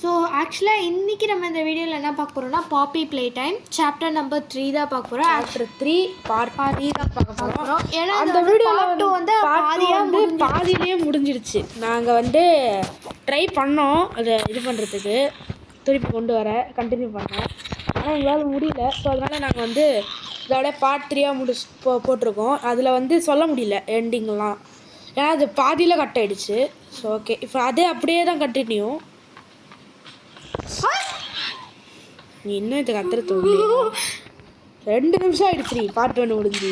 So ஆக்சுவலாக இன்றைக்கி நம்ம இந்த வீடியோவில் என்ன பார்க்க போகிறோம்னா பாப்பி ப்ளே டைம் சாப்டர் நம்பர் 3 தான் பார்க்க போகிறோம். சாப்டர் 3 பார்ட் 3 தான் பார்க்க போகிறோம். ஏன்னா அந்த வீடியோ வந்து பாதியிலேயே முடிஞ்சிடுச்சு. நாங்கள் வந்து ட்ரை பண்ணோம் அதை இது பண்ணுறதுக்கு, திருப்பி கொண்டு வர கண்டினியூ பண்ணோம். ஆனால் எங்களால் முடியல. ஸோ அதனால் நாங்கள் வந்து இதோட பார்ட் 3 போட்டிருக்கோம். அதில் வந்து சொல்ல முடியல எண்டிங்லாம், ஏன்னா அது பாதியில் கட் ஆகிடுச்சு. ஸோ ஓகே, இப்போ அதே அப்படியே தான் கண்டினியூ. நீ இன்னும் இது கத்துற தோல்வி 2 நிமிஷம் ஆயிடுச்சு பார்ட் 1 முடிஞ்சு.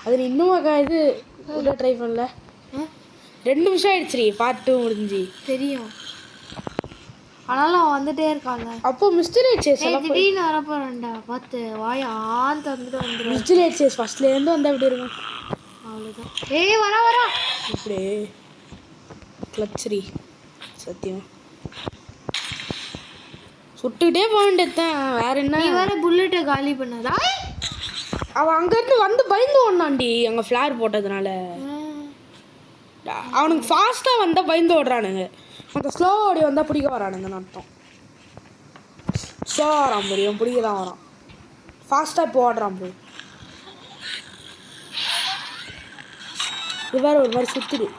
அது நீ இன்னும் இது உள்ள ட்ரை பண்ணல. 2 நிமிஷம் ஆயிடுச்சு பார்ட் 2 முடிஞ்சு. தெரியும், ஆனாலும் அவன் வந்துட்டே இருக்காங்க. அப்போ மிஸ்டர் சேஸ் திடீர்னு வரப்போறேன்டா, பார்த்து வாய் ஆன் தந்துட்டு வந்துடும். மிஸ்டர் சேஸ் ஃபர்ஸ்ட்லேருந்து வந்தால் எப்படி இருக்கும்? அவ்வளோதான். ஏய் வரா இப்படி கிளச்சரி சத்தியம் சுட்டுக்கிட்டே போக வேண்டியதுதான். வேற என்ன, நீ வேற புல்லட்டை காலி பண்ணதா? அவன் அங்கேருந்து வந்து பயந்து ஓடனாண்டி அங்கே ஃப்ளார் போட்டதுனால. அவனுக்கு ஃபாஸ்ட்டாக வந்தால் பயந்து ஓடுறானுங்க, அந்த ஸ்லோ ஓடி வந்தால் பிடிக்க வரானுங்கன்னு அர்த்தம். ஸ்லோ வரான் புரியும், பிடிக்க தான் வரான். ஃபாஸ்ட்டாக இப்போ ஓடுறான் போய். இது வேறு ஒரு மாதிரி சுற்றுது.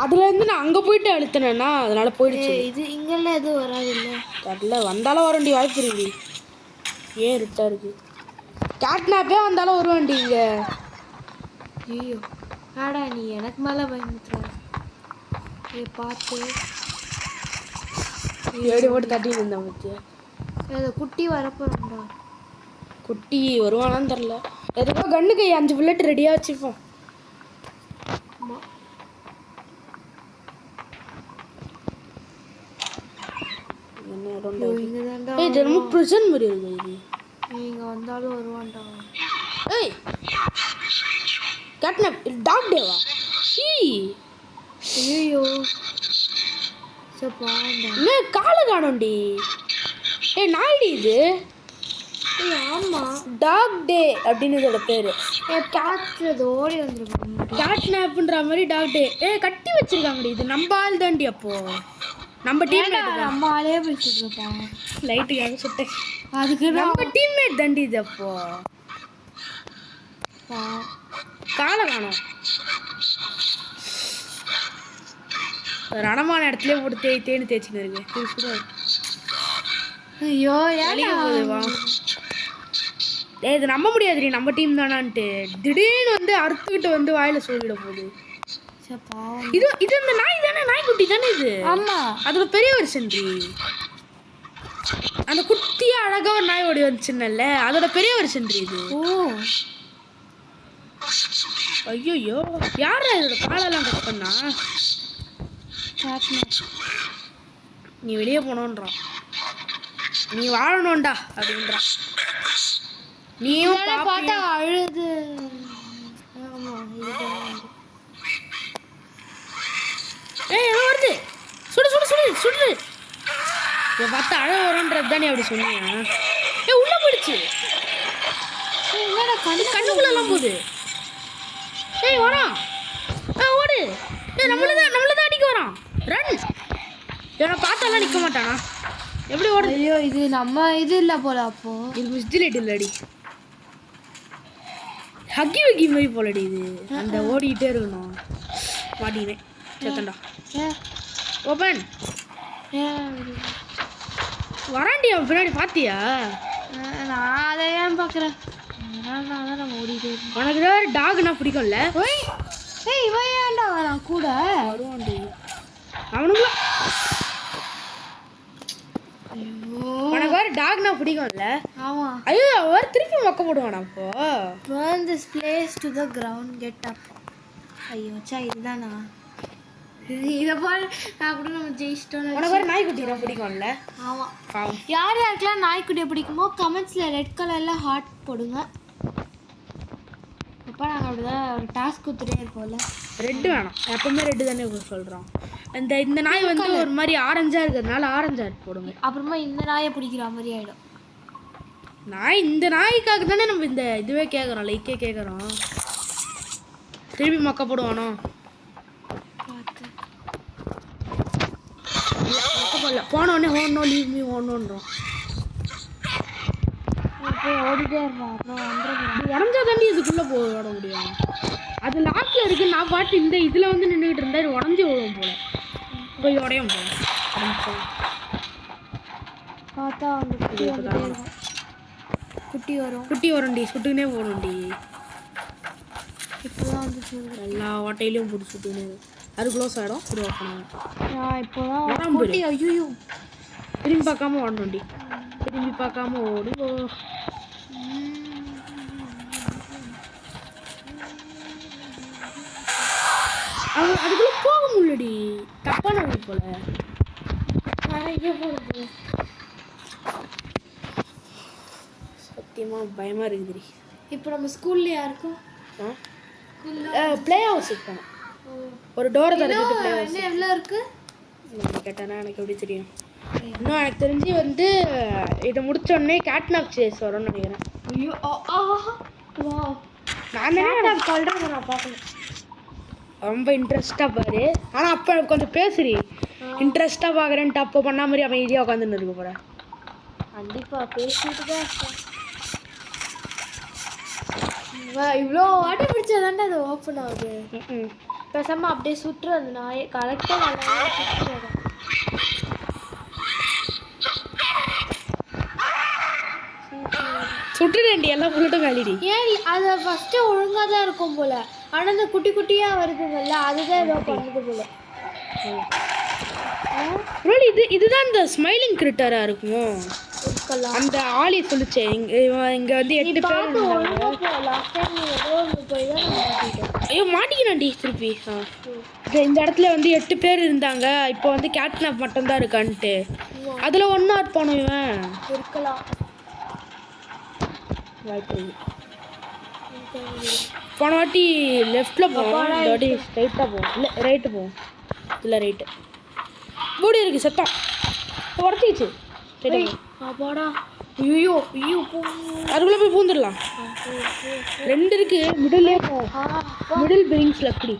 அதுலேருந்து நான் அங்கே போயிட்டு அழுத்தினேன்னா அதனால போயிடுச்சு. இது இங்கெல்லாம் எதுவும் வராது இல்லை? தெரில, வந்தாலும் வர வேண்டிய வாய்ப்பு இருக்கு. ஏன் இருட்டா இருக்கு? கேட்னாப்பே வந்தாலும் வருவாண்டி இங்கே. ஐயோ ஆடா, நீ எனக்கு மேலே பயமுத்துற. பார்த்து ஏடி போட்டு தட்டிட்டு இருந்தேன் பற்றியா. அந்த குட்டி வரப்போறா. குட்டி வருவானான்னு தெரில. எதுக்கோ கண்ணுக்கு 5 புல்லட் ரெடியாக வச்சுப்போம். பிரிசன் மாதிரி இருக்கு இது. இங்க வந்தாலும் வருவான்டா. ஏய் கேட்னப் டாக் டேவா? ஐயோ சப்பாண்டா, என்ன காலை காணோண்டி. ஏய் நாய்டி இது. ஆமா, டாக் டே அப்படின்னு இதோட பேரு. பார்த்துறது ஓடி வந்துருக்காங்க. கேட்னாப்ன்ற மாதிரி டாக் டே. கட்டி வச்சிருக்காங்கடி. இது நம்ம ஆள் தாண்டி. அப்போ நம்ம டீம்மேட், நம்ம ஆளே பேசிட்டு இருப்பாங்க. லைட்டுக்காக சுட்டேன். அதுக்கு நம்ம டீம்மேட் தாண்டி இது. அப்போ காலை காணோம். ரணமான இடத்துல போட்டு தேனு தேய்ச்சின்னு இருக்கு. ஐயோ இது நம்ப முடியாதுடி, நம்ம டீம் தானான்ட்டு. திடீர்னு வந்து அறுத்துக்கிட்டு வந்து வாயில சொல்லிட போகுது. இது இது இந்த நாய் தானே, நாய்க்குட்டி தானே இது? ஆமா, அதோட பெரிய வருஷன். அந்த குட்டியா அழகா ஒரு நாய் ஓடி வந்துச்சுன்னல்ல, அதோட பெரிய வருஷன் இது. ஓ ஐயோ, யாரா இதோட காலெல்லாம் கட் பண்ணா? நீ வெளியே போனோன்றான், நீ வாழணும்டா அப்படின்றான். நீயும் பார்த்தா அழுது. ஏதோ வருது. சுடு சுடு சுடு சுடு. இதை பார்த்தா அழ வரும்ன்றது தானே அப்படி சொன்னியா? உள்ள போயிடுச்சு. கண்ணுக்குள்ளெல்லாம் போகுது. வரான். ஓடு. நம்மளதான் அடிக்க வரான். ரன். இவனை பார்த்தாலாம் நிற்க மாட்டானா? எப்படி ஓடுது? ஐயோ இது நம்ம இது இல்லை போல. அப்போ இது மிஸ்டிலேட் இல்லடி, ஹக்கி வக்கி மாதிரி போலடி இது. அந்த ஓடிக்கிட்டே இருக்கணும். மாட்டினேன் சேத்தண்டா. ஓப்பன் வராண்டி. அவன் பின்னாடி பார்த்தியா? நான் அதை ஏன் பார்க்குறேன். நான் ஓடிட்டே இருக்கேன். உனக்கு ஏதாவது டாக்னா பிடிக்கும்ல? இவன் ஏன்டா வரான் கூட? வருவாண்டி அவனுங்களா. உனக்கு வேறு டாக்னா பிடிக்கும்ல? ஆமா. ஐயோ அவர் திருப்பி மொக்க போடுவானா? அப்போ burn this place to the ground, get up. ஐயோ சா, இதுதானா? இதை பாரு, நான் கூட நம்ம ஜெயிச்சிட்டோம். உனக்கு வேறு நாய்க்குட்டி தான் பிடிக்கும்ல? ஆமாம். பாவம். யார் யாருக்கெல்லாம் நாய்க்குட்டியை பிடிக்குமோ கமெண்ட்ஸில் ரெட் கலரில் ஹார்ட் போடுங்க. அப்போ நாங்கள் அப்படிதான் ஒரு டாஸ்க் கொடுத்துட்டே இருப்போம்ல. ரெட்டு வேணாம், எப்பவுமே ரெட்டு தானே சொல்கிறோம். இந்த நாய் வந்து ஒரு மாதிரி ஆரஞ்சாக இருக்கிறதுனால ஆரஞ்சு ஹார்ட் போடுங்க. அப்புறமா இந்த நாயை பிடிக்கிற மாதிரி ஆகிடும். இந்த நாய்க்காக தானே நம்ம இந்த இதுவே கேட்குறோம், லைக்கே கேட்குறோம். திருப்பி மொக்க போடுவானோ? மொக்க இல்லை போனோடனே ஓடனோ லீவ் மீ ஓடணுன்றோம். போய் ஓடிட்டே இருப்போம். அப்புறம் வந்துடும். இது உடஞ்சா தாண்டி இதுக்குள்ளே ஓட முடியும். அது லாக்கில் இருக்குது. நான் பாட்டு இந்த இதில் வந்து நின்றுக்கிட்டு இருந்தால் இது உடஞ்சி விழுவும் போல. போய் உடையும் போல. பார்த்தா அந்த குட்டி வந்துட்டே இருக்கும். குட்டி வரும்டி சுட்டுக்கினே போகணும்டி. இப்போதான் வந்து எல்லா ஓட்டையிலையும் போட்டு சுட்டுக்கினே அது க்ளோஸ் ஆகிடும். இது ஓப்பன் நான் இப்போதான் குட்டி ஐயோ திரும்பி பார்க்காம ஓடணும்டி. திரும்பி பார்க்காம ஓடுவோ. அதுக்குள்ள போக முடியலடி. தப்பான வழி போல. சத்தியமா பயமா இருக்குதுடி. இப்போ நம்ம ஸ்கூல்ல யாருக்கும் பிளே ஹவுஸ் இருக்கணும். ஒரு டோரை திறந்துட்டு பிளே ஹவுஸ். என்ன எவ்வளோ இருக்கு கேட்டானா எனக்கு எப்படி தெரியும்? இன்னும் எனக்கு தெரிஞ்சு வந்து இதை முடிச்சோடனே கேட்னாப் சேஸ் வரும்னு நினைக்கிறேன். ஐயோ நான் சொல்கிறேன் நான் பார்க்கணும். ரொம்ப இன்ட்ரெஸ்டாக பாரு. ஆனால் அப்போ கொஞ்சம் பேசுறி. இன்ட்ரெஸ்டாக பார்க்குறேன்ட்டு அப்போ பண்ண மாதிரி அவன் ஈஸியாக உட்காந்துன்னு இருக்க போகிறேன். கண்டிப்பாக பேசிட்டு தான் இருக்கேன். இவ்வளோ வாட்டி பிடிச்சதாண்டா அது ஓப்பன் ஆகுது. பேசாமல் அப்படியே சுற்று அந்த நாயை கரெக்டாக நல்லா சுற்றுறேன். சுட்டுடேண்டி எல்லாம் புல்லட்டும் காலிடி. ஏன் அது ஃபஸ்ட்டு ஒழுங்காக தான் இருக்கும் போல். ஆனால் இந்த குட்டி குட்டியாக வருதுங்கல்ல அதுதான் ஏதோ பண்ணுது போல. இதுதான் இந்த ஸ்மைலிங் கிரிட்டராக இருக்குமோ? அந்த ஆளி சொல்லிச்சே இங்கே வந்து 8 பேர். ஐயோ மாட்டிக்கணாண்டி திருப்பி. இந்த இடத்துல வந்து 8 பேர் இருந்தாங்க. இப்போ வந்து கேட்னாப் மட்டும்தான் இருக்கான்ட்டு அதில் ஒன்றா போனோம். இவன் இருக்கலாம் வாய்ப்பு. போன வாட்டி லெஃப்டில் போவோம். இந்த வாட்டி ஸ்ட்ரைட்டாக போவோம். இல்லை ரைட்டு போவோம். இல்லை ரைட்டு மூடி இருக்குது. சத்தம் உடச்சிக்கிச்சு. அப்பாடா ஐயோ ஐயோ அதுக்குள்ளே போய் பூந்துடலாம். 2 இருக்கு. மிடிலே மிடில் பிரிங்ஸ் லக்கடி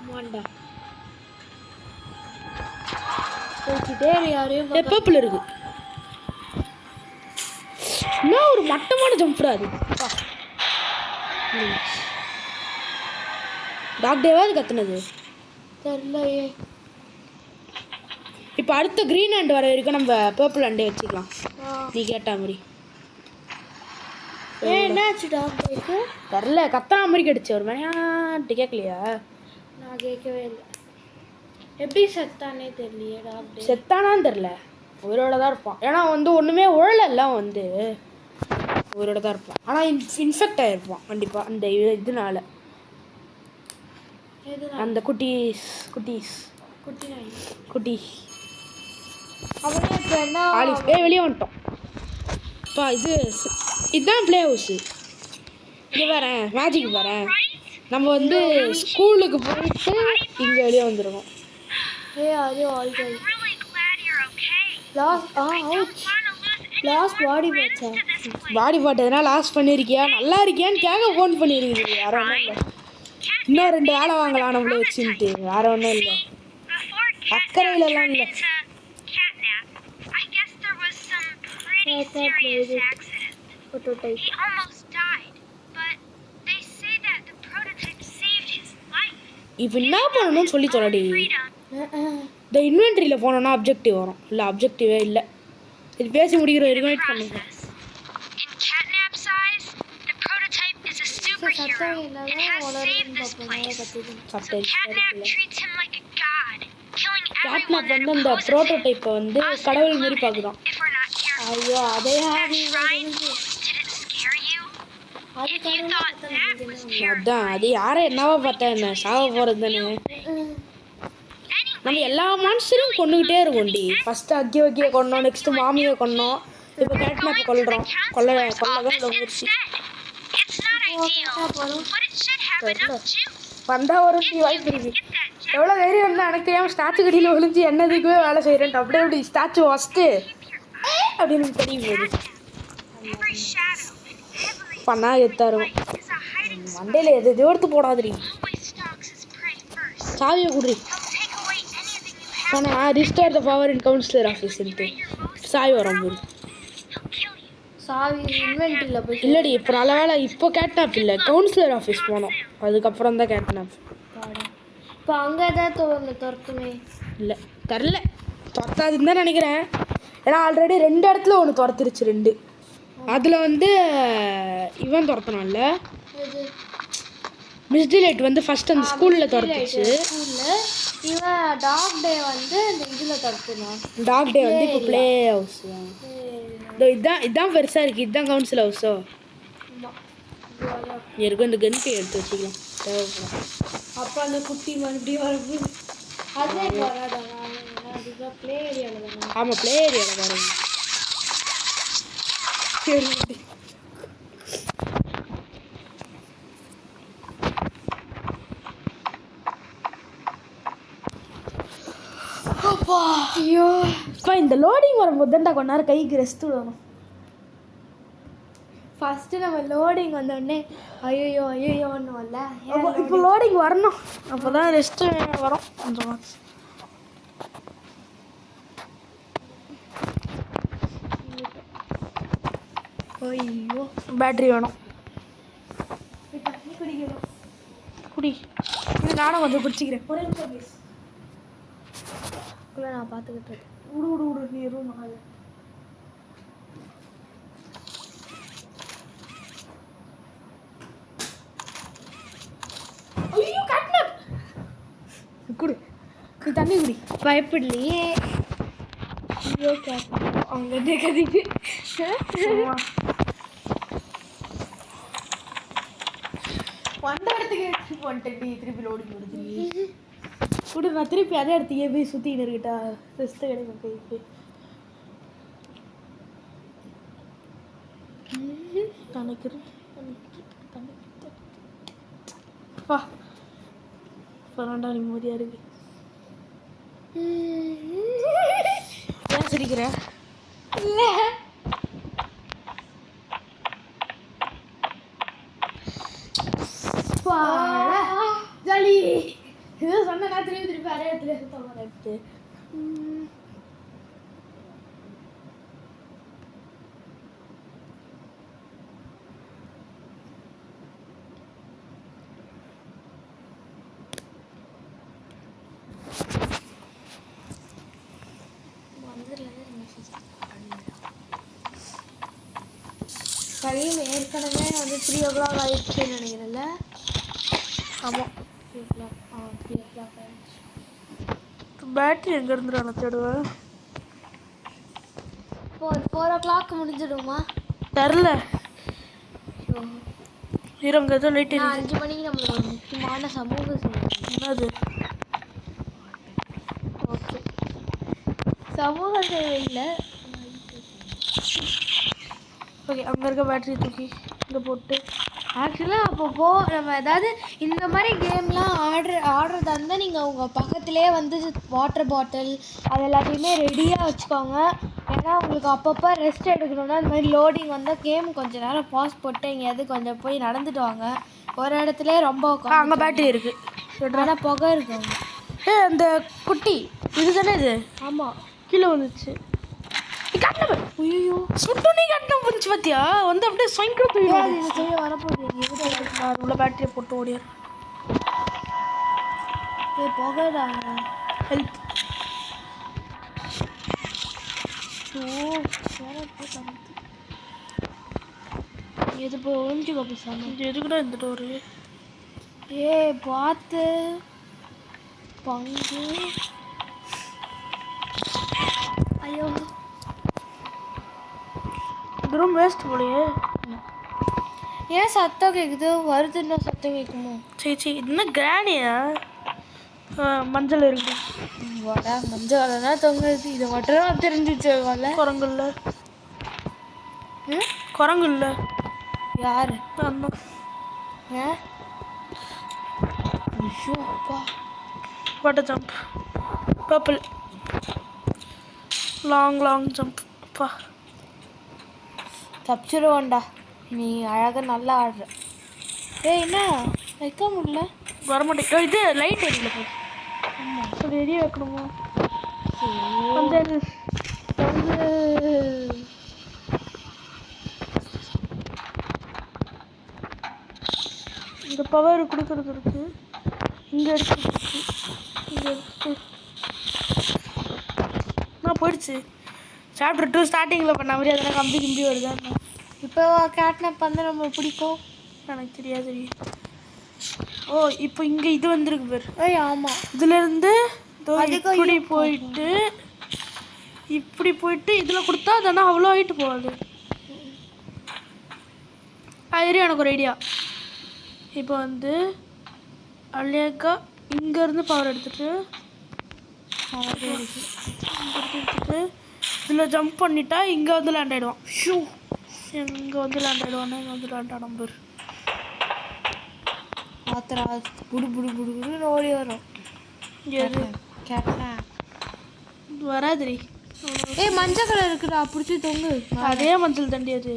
மாண்டா போச்சுட்டே யாரையும் பர்பிள் இருக்கு. இன்னும் ஒரு மட்டமான ஜம்ப்டா அது. டாக்டேவாது கத்துனது தெரியலையே. இப்போ அடுத்த க்ரீன் ஹேண்ட் வர வரைக்கும் நம்ம பர்பிள் ஹேண்டே வச்சுக்கலாம். நீ கேட்ட மாதிரி. என்னாச்சு டாக்டருக்கு? தெரில கத்தனா மாதிரி கிடைச்சு ஒரு மாதிரி. கேட்கலையா? நான் கேட்கவே இல்லை. எப்படி செத்தானே தெரியலையே டாக்டர். செத்தானான்னு தெரில. உயிரோட தான் இருப்பான். ஏன்னா வந்து ஒன்றுமே உழலெல்லாம் வந்து உயிரோட தான் இருப்பான். ஆனால் இன்ஃபெக்ட் ஆகிருப்பான் கண்டிப்பாக அந்த இதனால. அந்த குட்டீஸ் குட்டி அவனே இப்போ என்ன ஆலிஸ் வெளியே வந்துட்டோம். இப்போ இதுதான் ப்ளே ஹவுஸு. இங்கே வரேன் மேஜிக் வரேன். நம்ம வந்து ஸ்கூலுக்கு போயிட்டு இங்கே வெளியே வந்துடுவோம். அது ஆல்ரெடி லாஸ்ட் பாடி மேட்சா? பாடி பாட்டு எதனா லாஸ்ட் பண்ணியிருக்கியா நல்லா இருக்கியான்னு கேட்க ஃபோன் பண்ணியிருக்கீங்க. வேறு ஒன்றும் இல்லை. இன்னும் 2 வேலை வாங்கலாம் நம்மளே வச்சுன்ட்டு. வேறு ஒன்றும் இல்லை. அக்கறையிலலாம் இல்லை. இப்போ என்ன பண்ணணும்னு சொல்லி சொல்லடி. இந்த இன்வென்ட்ரியில் போனோன்னா அப்ஜெக்டிவ் வரும். இல்லை அப்ஜெக்டிவே இல்லை. இது பேசி முடிக்கிற வரைக்கும் வெயிட் பண்ணுங்க. கேட்னாப் வந்து அந்த ப்ரோட்டோடைப்பை வந்து கடவுள் மாரி பார்க்குறான். ஐயோ அதே அதான் அது யாரை என்னவா பார்த்தா என்ன சாவ போகிறது தானே. நம்ம எல்லா மான்ஸ்டரையும் கொண்டுகிட்டே இருக்கோண்டி. ஃபஸ்ட்டு அக்கியை கொண்டோம். நெக்ஸ்ட்டு மாமியை கொண்டோம். இப்போ கேட்னாப்பை கொல்றோம். கொல்லதான் முயற்சி வந்தால் ஒரு வாய்ப்பு இருக்கு. எவ்வளோ தைரியம் இருந்தால் எனக்கு தெரியாமல் ஸ்டாச்சு கடியில் விழுந்து என்னதுக்குமே வேலை செய்கிறேன்ட்டு அப்படியே அப்படி ஸ்டாச்சு ஃபஸ்ட்டு அப்படின்னு தெரியும் போது பண்ணா எத்தாரும் மண்டையில் எது எடுத்து போடாதுரி. சாவியை குடுறி. ஆனால் restore the power in councillor ஆஃபீஸ்ன்ட்டு சாய் வரும் போது சாவி இன்வென்ட்ரியில் போய் இல்லடி இப்போ நல்ல வேலை இப்போ கேட்னாப் இல்லை கவுன்சிலர் ஆஃபீஸ் போனோம் அதுக்கப்புறம் தான் கேட்னாப் இப்போ அங்கே ஏதாவது ஒன்று துரத்துமே இல்லை தெரில துரத்தாதுன்னு தான் நினைக்கிறேன் ஏன்னா ஆல்ரெடி 2 இடத்துல ஒன்று துரத்துருச்சு 2 அதில் வந்து இவன் துரத்தணும்ல மிஸ் டிலைட் வந்து ஃபர்ஸ்ட் அந்த ஸ்கூலில் துரத்துச்சு ஸ்கூலில் இவன் டாக் டே வந்து இந்த இதில் துரத்துனான் டாக் டே வந்து இப்போ ப்ளே ஹவுஸ் இதான் பெருசாக இருக்குது இதுதான் கவுன்சில் ஹவுஸோ இருக்கும் இந்த கன்ட்டு எடுத்து வச்சுக்கலாம் தேவைப்படும் அப்போ அந்த குட்டி மறுபடியும் வரும்போது அதே வராதானா அதுதான் ப்ளே ஏரியாவில் தானே ஆமாம் ப்ளே ஏரியாவில் பாருங்க சரி ஐயோ இப்போ இந்த லோடிங் வரும்போது தான்டா கொஞ்ச நேரம் கைக்கு ரெஸ்ட் விடணும் ஃபஸ்ட்டு நம்ம லோடிங் வந்தோடனே ஐயோ ஐயோன்னும்ல இப்போ லோடிங் வரணும் அப்போ தான் ரெஸ்ட்டு வரும் அந்த மாதிரி ஐயோ பேட்ரி வேணும் குடிக்கணும் குடி இது நானும் கொஞ்சம் குடிச்சிக்கிறேன் ஒரே நிமிஷம் ப்ளீஸ் நான் பார்த்துக்கிட்டு இருக்கேன் விடு நீ ரூம் ஆகாது ஐயோ கட்னர் குடி நீ தண்ணி குடி பயப்படலையே ஐயோ கேட்க அவங்க கதிக்கு வந்த இடத்துக்கு வந்துட்டு திருப்பி லோடி கொடுத்து விடு நான் திருப்பி அதே இடத்துக்கே போய் சுற்றிக்கிட்டு இருக்கட்டா ரெஸ்ட்டு கிடைக்கும் கைக்கு நினைக்கிறேன் வா பரவாண்டா நிம்மதியாக இருக்கு ஏன் சிரிக்கிற இல்லை ஜாலி ஏதோ சொன்ன நான் திருப்பி அதே இடத்துல சுத்தமாக எடுத்து டைம் ஏற்கனவே வந்து 3 o'clock ஆயிடுச்சுன்னு நினைக்கிறேன்ல ஆமாம் 3 o'clock 3 o'clock ஆயிடுச்சு பேட்டரி எங்கேருந்து நான் தேடுவேன் 4 o'clock முடிஞ்சிடுமா தெரில இருங்க ஏதோ லைட் 5 மணிக்கு நம்மளுக்கு ஒரு முக்கியமான சமூக சேவை என்னது ஓகே சமூக சேவையில் ஓகே அங்கே இருக்க பேட்டரி தூக்கி இங்கே போட்டு ஆக்சுவலாக அப்பப்போ நம்ம ஏதாவது இந்த மாதிரி கேம்லாம் ஆடுறதா இருந்தால் நீங்கள் உங்கள் பக்கத்துலேயே வந்து வாட்டர் பாட்டில் அது எல்லாத்தையுமே ரெடியாக வச்சுக்கோங்க ஏன்னா உங்களுக்கு அப்பப்போ ரெஸ்ட் எடுக்கணுன்னா இந்த மாதிரி லோடிங் வந்தால் கேம் கொஞ்சம் நேரம் பாஸ் போட்டு எங்கேயாவது கொஞ்சம் போய் நடந்துட்டு வாங்க ஒரு இடத்துல ரொம்ப அங்கே பேட்டரி இருக்குது ஆனால் புகை இருக்குங்க அந்த குட்டி இது தானே இது ஆமாம் கீழே வந்துச்சு ஐயோ சுட்டுனே கட்டணம் புரிஞ்சு பார்த்தியா வந்து அப்படியே சொங்கிற போயிடும் இது செய்ய வரப்போகுது நான் உள்ள பேட்டரியை போட்டு ஓடியார் புகைடா ஹெல்ப் இது போய் ஒழிஞ்சுக்கோ பேசாம இது எதுக்குடா இந்த டோரு பார்த்து பங்கு ஐயோ இது ரொம்ப வேஸ்ட் போலையே ஏன் சத்தம் கேட்குது வருதுன்னா சத்தம் கேட்குமோ சரி இது என்ன கிராணியா மஞ்சள் இருக்கு வட மஞ்சள் கலர்னா தொங்குது இதை மட்டும் தெரிஞ்சிச்சு குரங்கு இல்லை குரங்கு இல்லை யார் அண்ணா ஏன் ஐயோ அப்பா water jump purple long jump அப்பா தப்பிச்சிருவோண்டா நீ அழகாக நல்லா ஆடுற என்ன வைக்க முடியல வரமாட்டேன் இது லைட் எரியல போய் ஆமாம் அது எரிய வைக்கணுமா கொஞ்சம் தொங்கு. இந்த பவர் கொடுக்கறது இருக்கு. இங்கே எடுத்து இங்கே எடுத்து நான் போயிடுச்சு. சாப்டர் 2 ஸ்டார்டிங்கில் பண்ண மாதிரி அதெல்லாம் கம்பி கிம்பி வருதான்னு இப்போ கேட்னப் வந்து நம்ம பிடிக்கும். எனக்கு தெரியாது. ஓ இப்போ இங்கே இது வந்திருக்கு பேர். ஏய் ஆமாம், இதுலேருந்து அதுக்கும் இப்படி யூ போயிட்டு இப்படி போயிட்டு இதில் கொடுத்தா அதனால் அவ்வளோ ஹைட்டு போகாது. ஐரி எனக்கு ஒரு ஐடியா. இப்போ வந்து அலேக்கா இங்கேருந்து பவர் எடுத்துட்டு எடுத்துட்டு இதில் ஜம்ப் பண்ணிட்டா இங்கே வந்து லேண்ட் ஆகிடுவான். ஷூ இங்கே வந்து லேண்ட் ஆகிடுவானே, இங்கே வந்து லேண்ட் ஆடும் பேர். ஆத்திரா புடு புடு புடு புடுன்னு ஓடி வரும். எது கேட்னப் வராதுரி. ஏய் மஞ்சள் கலர் இருக்குடா, பிடிச்சி தொங்கு. அதே மஞ்சள் தண்டி அது.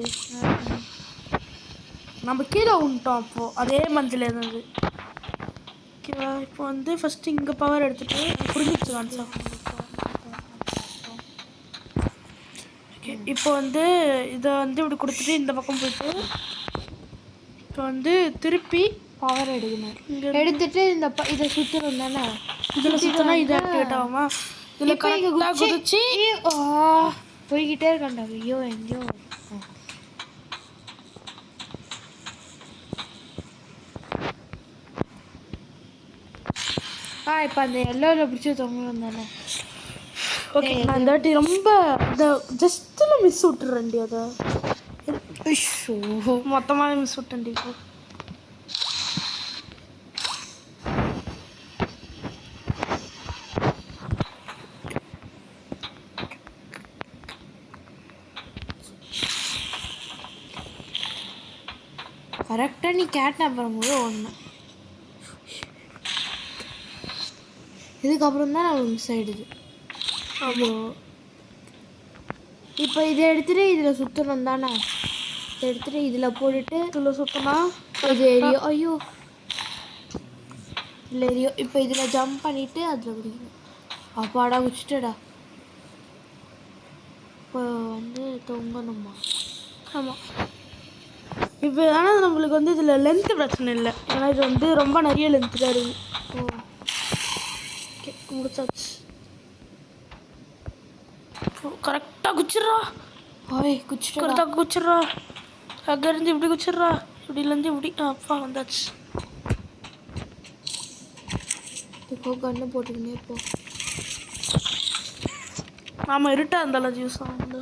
நம்ம கீழே விட்டோம் அப்போது அதே மஞ்சள் இருந்தது. ஓகேவா? இப்போ வந்து ஃபஸ்ட்டு இங்கே பவர் எடுத்துகிட்டு புரிஞ்சிச்சு கான்செப்ட். ஓகே இப்போ வந்து இதை வந்து இப்படி கொடுத்துட்டு இந்த பக்கம் போயிட்டு இப்போ வந்து திருப்பி பவர் எடுக்கணும். இங்கே எடுத்துட்டு இந்த இதை சுற்றணும் தானே. இதில் சுற்றினா இது ஆக்டிவேட் ஆகுமா? இதில் கரெக்டாக குதிச்சு போய்கிட்டே இருக்காண்டா. ஐயோ எங்கேயோ. இப்போ அந்த எல்லோவில் பிடிச்சி தொங்கணும் தானே. ஓகே நான் இந்த வாட்டி ரொம்ப இந்த ஜஸ்ட்டில் மிஸ் விட்டுறேன்டி. அதை மொத்தமாக மிஸ் விட்டேன்டி. இப்போ கரெக்டாக நீ கேட்னப் பண்ணும்போது ஒன்று, இதுக்கப்புறம் தான் நம்மளுக்கு மிஸ் ஆகிடுது. ஆமாம். இப்போ இதை எடுத்துகிட்டு இதில் சுற்றணும் தானே. இதை எடுத்துகிட்டு இதில் போட்டுட்டு இதில் சுற்றினா இது எரியும். ஐயோ இல்லை எரியும். இப்போ இதில் ஜம்ப் பண்ணிவிட்டு அதில் குடிக்கணும். அப்பாடா குடிச்சிட்டடா. இப்போ வந்து தொங்கணுமா? ஆமாம். இப்போ ஆனால் நம்மளுக்கு வந்து இதில் லென்த்து பிரச்சனை இல்லை. ஏன்னா இது வந்து ரொம்ப நிறைய லென்த்து தான் இருக்குது. ஓ ஓகே முடிச்சாச்சு. கரெக்டாக குச்சிட்றா. ஓய் குடிச்சிட்டா. கரெக்டாக குச்சிட்றா. அங்கேருந்து இப்படி குச்சிட்றா. இப்படிலேருந்து இப்படி அப்பா வந்தாச்சு. இப்போ கண்ணு போட்டுக்கினே இப்போ. ஆமாம் இருட்டாக இருந்தாலும் ஜூஸ் வந்து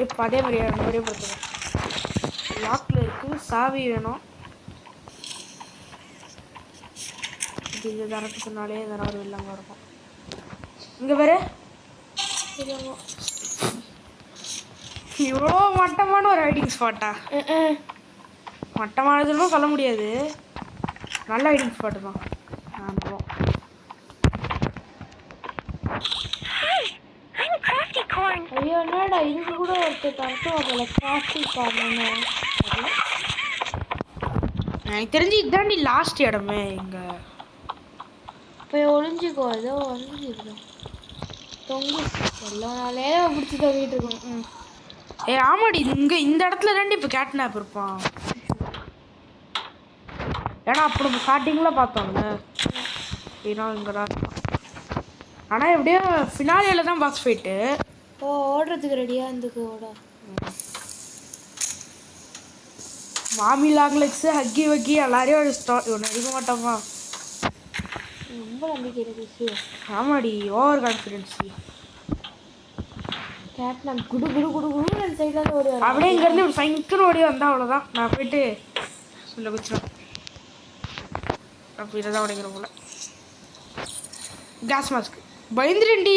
இப்போ அதே மாதிரியே மறுபடியும் பார்த்துக்கோ. லாக்கில் இருக்குது, சாவி வேணும். இது தரத்துக்குனாலே எதனா ஒரு வில்லங்க இருக்கும். இங்கே வேறு இவ்வளோ மட்டமான ஒரு ஹைடிங் ஸ்பாட்டா? மட்டமானதுன்னு சொல்ல முடியாது, நல்ல ஹைடிங் ஸ்பாட்டு தான். ஆமாம். ஐயோ என்னடா இதுக்கு கூட ஒருத்தர் தரட்டும் போல பிளாஸ்டிக் காரணம். எனக்கு தெரிஞ்சு இதுதாண்டி லாஸ்ட் இடமே. இங்கே போய் ஒளிஞ்சிக்கோ. ஏதோ ஒளிஞ்சிருக்கோம். தொங்கு எல்லா நாளே பிடிச்சி தொங்கிட்டு இருக்கோம். ஏ ஆமாடி, இங்கே இந்த இடத்துல தாண்டி இப்போ கேட்னாப் இருப்பான். ஏன்னா அப்போ நம்ம ஸ்டார்டிங்கில் பார்த்தோம்ல. ஏன்னா இங்கே தான் இருப்பான். ஆனால் எப்படியோ ஃபினாலியில் தான் பாஸ் ஃபைட்டு. ஓ ஓடுறதுக்கு ரெடியாக இருந்துக்கு ஓட. மாமி லாங்லெக்ஸு ஹக்கி வக்கி எல்லாரையும் அடிச்சிட்டோம். இவனை அடிக்க மாட்டோமா? ரொம்ப நம்பிக்கை இருக்கு. ஆமாடி, ஓவர் கான்ஃபிடென்ஸு. கேட்னப் குடு குடு குடு குடு ரெண்டு சைட்லேருந்து ஓடி வரும். அப்படியே இங்கேருந்து ஒரு சைக்கிள் ஓடி வந்தால் அவ்வளோதான். நான் போயிட்டு சொல்ல குச்சிடும். அப்போ இதை தான் உடைக்கிற போல. கேஸ் மாஸ்க் பயந்துருண்டி.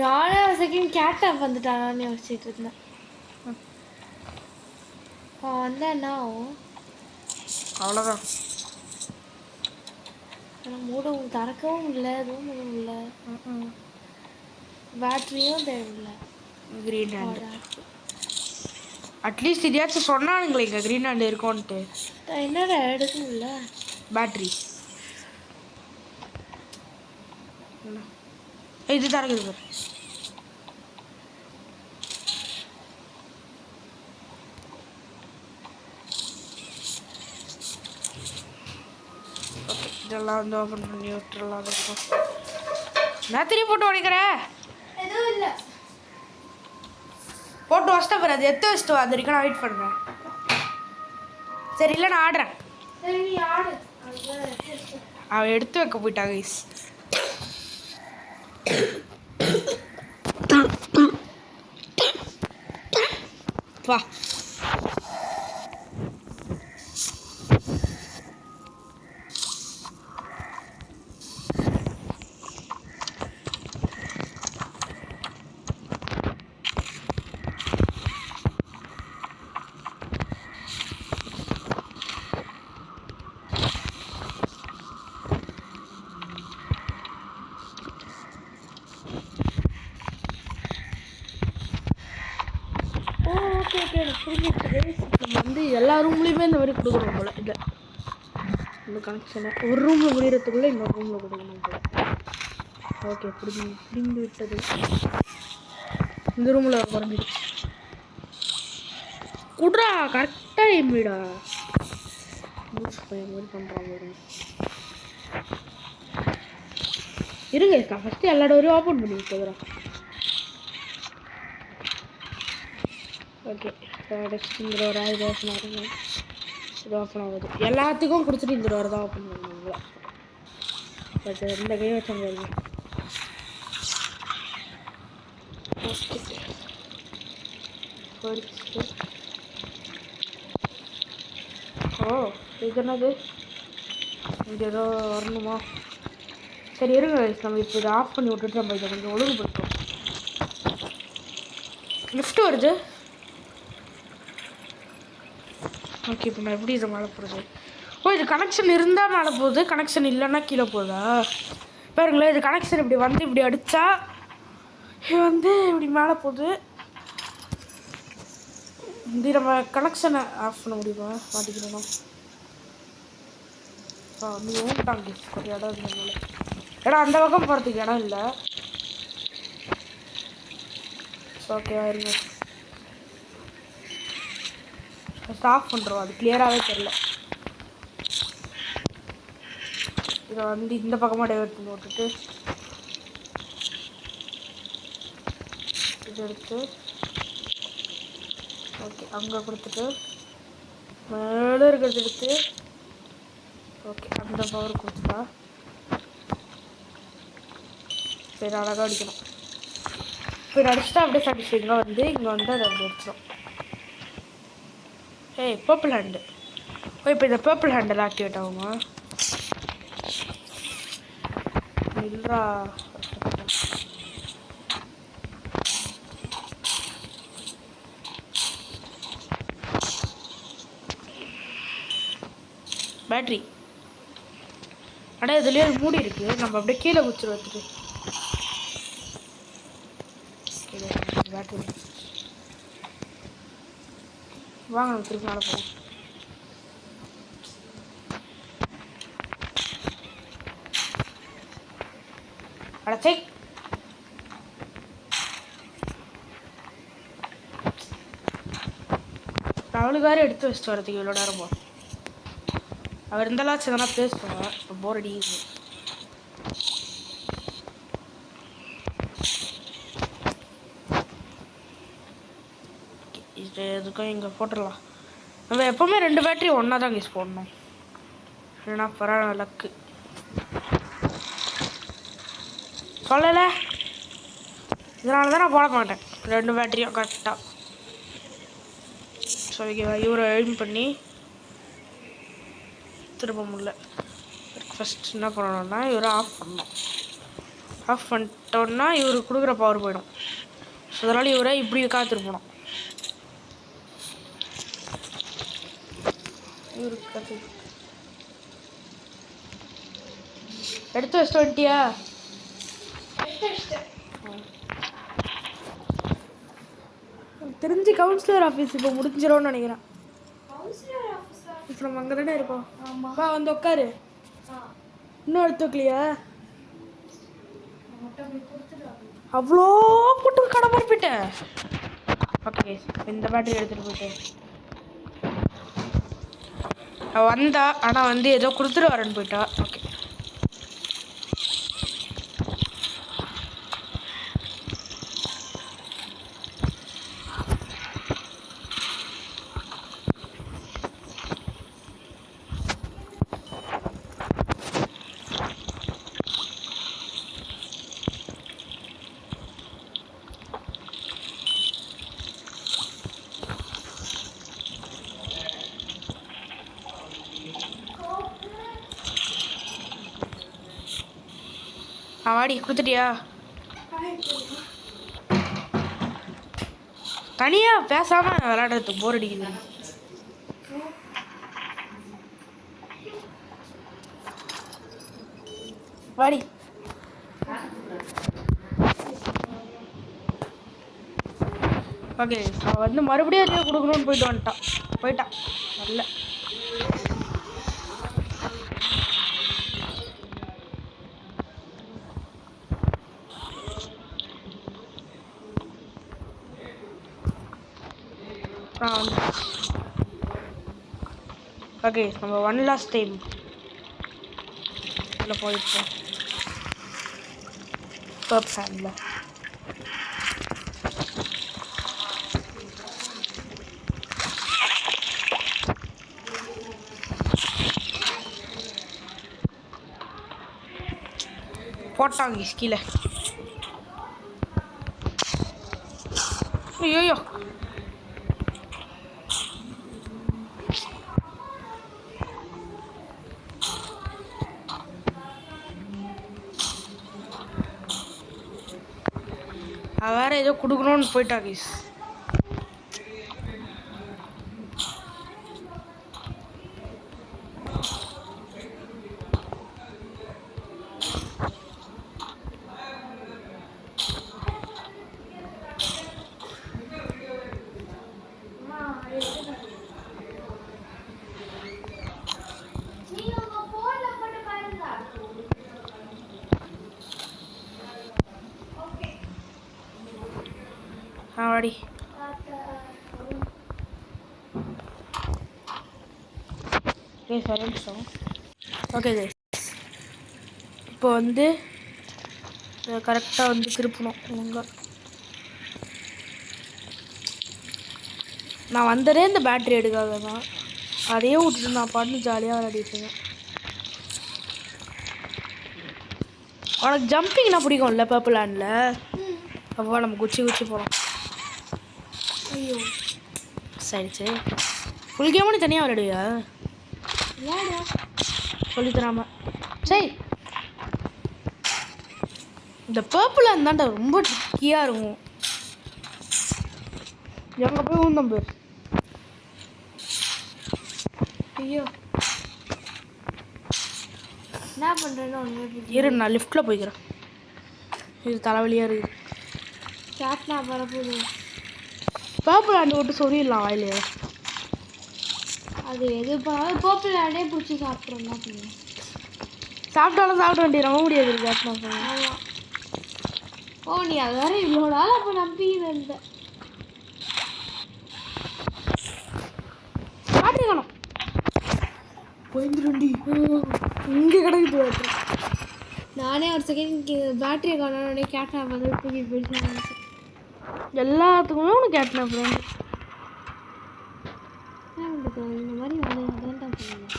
நானே செகண்ட் கேட்னப் வந்துட்டானு யோசிச்சுட்டு இருந்தேன். வந்தா என்ன ஆகும்? அவ்வளோதான். மூடவும் திறக்கவும் இல்லை, எதுவும் இல்லை. பேட்டரியும் தேவையில்லை. கிரீன் ஹேண்ட் அட்லீஸ்ட் இதையாச்சும் சொன்னானுங்களே இங்கே க்ரீன் ஹேண்ட் இருக்கோன்ட்டு. என்னடா எடுக்கணும்ல பேட்ரி இது தரக்குது பாரு. ஓகே இதெல்லாம் வந்து ஓப்பன் பண்ணி விட்டுறலாம். இருக்கும் நான் திரும்பி போட்டு உடைக்கிற எதுவும் இல்லை போட்டு வச்சிட்டா பாரு. அது எடுத்து வச்சுட்டு அது வரைக்கும் நான் வெயிட் பண்ணுறேன். சரி இல்லை நான் ஆடுறேன். சரி நீ ஆடு அவன் எடுத்து வைக்க போயிட்டாங்க கைஸ். வா ஓகே ஓகே எனக்கு புரிஞ்சிச்சு. நம்ம வந்து எல்லா ரூம்லேயுமே இந்த மாதிரி கொடுக்கணும் போல். இல்லை இந்த கனெக்ஷனை ஒரு ரூமில் முடிகிறதுக்குள்ளே இன்னொரு ரூமில் கொடுக்கணும் போல். ஓகே புரிந்து விட்டது. இந்த ரூமில் குறைஞ்சிடுச்சு. குட்ரா கரெக்டாக எம்பிடா மாதிரி பண்ணுறான் பாருங்க. இருங்க இருக்கா ஃபஸ்ட்டு எல்லா டோரையும் ஓப்பன் பண்ணி விட்டுக்கிறேன். ஓகே நெக்ஸ்ட் இந்த டோரா இது ஓப்பன் ஆகுது. இது ஓப்பன் ஆகுது. எல்லாத்துக்கும் கொடுத்துட்டு இந்த டோரை தான் ஓப்பன் பண்ணுவாங்களா. பட் இந்த கையை வச்சாங்க. ஓ இது என்னது? இது ஏதோ வரணுமா? சரி இருங்க நம்ம இப்போ இதை ஆஃப் பண்ணி விட்டுட்டு நம்ம இதை கொஞ்சம் ஒழுங்குபடுத்துவோம். லிஃப்ட் வருது. ஓகே இப்போ நான் எப்படி இதை மேலே போகிறது? ஓ இது கனெக்ஷன் இருந்தால் மேலே போகுது, கனெக்ஷன் இல்லைன்னா கீழே போகுதா? பாருங்களேன் இது கனெக்ஷன் இப்படி வந்து இப்படி அடித்தா இது வந்து இப்படி மேலே போகுது. இது நம்ம கனெக்ஷனை ஆஃப் பண்ண முடியுமா? மாட்டிக்கணும். நீ ஓட்டாங்க கொஞ்சம் இடம் இருந்ததுனால. இடம் அந்த பக்கம் போகிறதுக்கு இடம் இல்லை. ஓகேவா இருங்க ஆஃப் பண்ணுறோம். அது கிளியராகவே தெரில. இதை வந்து இந்த பக்கமாக டைவர்ட் பண்ணி விட்டுட்டு இது எடுத்து ஓகே அங்கே கொடுத்துட்டு மேலே இருக்கிறது எடுத்து ஓகே அந்த பவர் கொடுத்துட்டா சரி அழகாக அடிக்கணும். இப்போ அடிச்சுட்டா அப்படியே சாட்டிஸ்ஃபைங்காக வந்து இங்கே வந்து அதை அப்படி அடிச்சிடும். ஏய் பர்பிள் ஹேண்டு. ஓ இப்போ இந்த பர்பிள் ஹேண்டில் ஆக்டிவேட் ஆகுமா? இல்லா பேட்ரி அடா இதுலேயே மூடி இருக்குது. நம்ம அப்படியே கீழே குச்சிருவதுக்கு பேட்ரி வாங்க நம்ம திருப்பி மேலே போவோம். அடச்சை அவளுக்கு வேறு எடுத்து வச்சுட்டு வரதுக்கு இவ்வளோ நேரம் போகும். அவர் இருந்தாலும் எதனா பேசுவாங்க. இப்போ போர் அடிக்குது. இது எதுக்கும் இங்கே போட்டுடலாம். நம்ம எப்போவுமே 2 பேட்டரி ஒன்றா தான் யூஸ் பண்ணணும். இல்லைனா பரவாயில்ல லக்கு சொல்லலை. இதனால தான் நான் போட மாட்டேன் 2 பேட்டரியும் கரெக்டாக. ஸோ இவரை எய்ம் பண்ணி திரும்ப முடியல. ஃபஸ்ட் என்ன பண்ணணும்னா இவரை ஆஃப் பண்ணணும். ஆஃப் பண்ணிட்டோன்னா இவரு கொடுக்குற பவர் போயிடும். ஸோ அதனால் இவரை இப்படி காத்திருப்பணும். இவருக்கு காத்து எடுத்து வச்சுட்டு வந்துட்டியா? எனக்கு தெரிஞ்சு கவுன்சிலர் ஆஃபீஸ் இப்போ முடிஞ்சிடும்னு நினைக்கிறேன். இப்போ நம்ம அங்கே தானே இருக்கோம். வா வந்து உட்காரு. இன்னும் எடுத்து வைக்கலையா? அவ்வளோ போட்டு கடை மாதிரி போயிட்டேன். ஓகே இந்த பேட்டரி எடுத்துகிட்டு போயிட்டேன். அவள் வந்தா ஆனால் வந்து ஏதோ கொடுத்துட்டு வரேன்னு போயிட்டா. ஓகே வாடி கொடுத்துட்டியா? தனியாக பேசாமல் விளையாடுறதுக்கு போர் அடிக்குது. வாடி. ஓகே அவள் வந்து மறுபடியும் எதையோ கொடுக்கணும்னு போயிட்டான் நல்ல. ஓகே நம்ம ஒன் லாஸ்ட் டைம் இதில் போயிட்டோம். பர்ப் ஹேண்டில் போட்டாங்க கீழே. ஐயோ வேற ஏதோ கொடுக்கணும்னு போயிட்டா கைஸ். வாடி. ஓகே இப்போ வந்து கரெக்டாக வந்து திருப்பணும். நான் வந்ததே இந்த பேட்டரி எடுக்காத தான். அதையே விட்டுட்டு நான் பாட்டு ஜாலியாக விளையாடிட்டுருக்கேன். உனக்கு ஜம்பிங்னா பிடிக்கும்ல பர்பிள் ஹேண்டில்? அப்போ நம்ம குச்சி போகலாம். ஐயோ சரிச்சு. ஃபுல் கேம் தனியாக விளையாடுவியா? சொல்லித்தராம சரி. இந்த பர்பிள் இருந்தாண்டா ரொம்ப ட்ரிக்கியாக இருக்கும். எங்கே போய் ஊந்தம் பேர். ஐயோ என்ன பண்ணுறேன்னு ஒன்று இரு. நான் லிஃப்ட்டில் போய்க்கிறேன். இது தலைவலியாக இருக்குது. கேட்னா வரப்போகுது. பர்பிள் ஹேண்ட் விட்டு சொல்லிடலாம் வாயிலே. அது எது பண்ணாலும் பர்பிள் ஹேண்டே பிடிச்சி சாப்பிட்றோம் தான் பண்ணுவேன். சாப்பிட்டாலும் சாப்பிட வேண்டிய ரொம்ப முடியாது கேட்னா சொல்லுவேன். ஓ நீ அது வேறு இவ்வளோ நாள் அப்போ நம்பிக்கிட்டு இருந்த. பேட்டரி காணும். போயிருந்துருண்டி இங்கே கிடக்குது பேட்டரி. நானே ஒரு செகண்ட் பேட்டரியை காணோன்னே கேட்னா வந்து தூக்கிட்டு போயிட்டு எல்லாத்துக்குமே உனக்கு கேட்னா ஃப்ரெண்ட். இந்த மாதிரி வந்து தான் பண்ணுவேன்.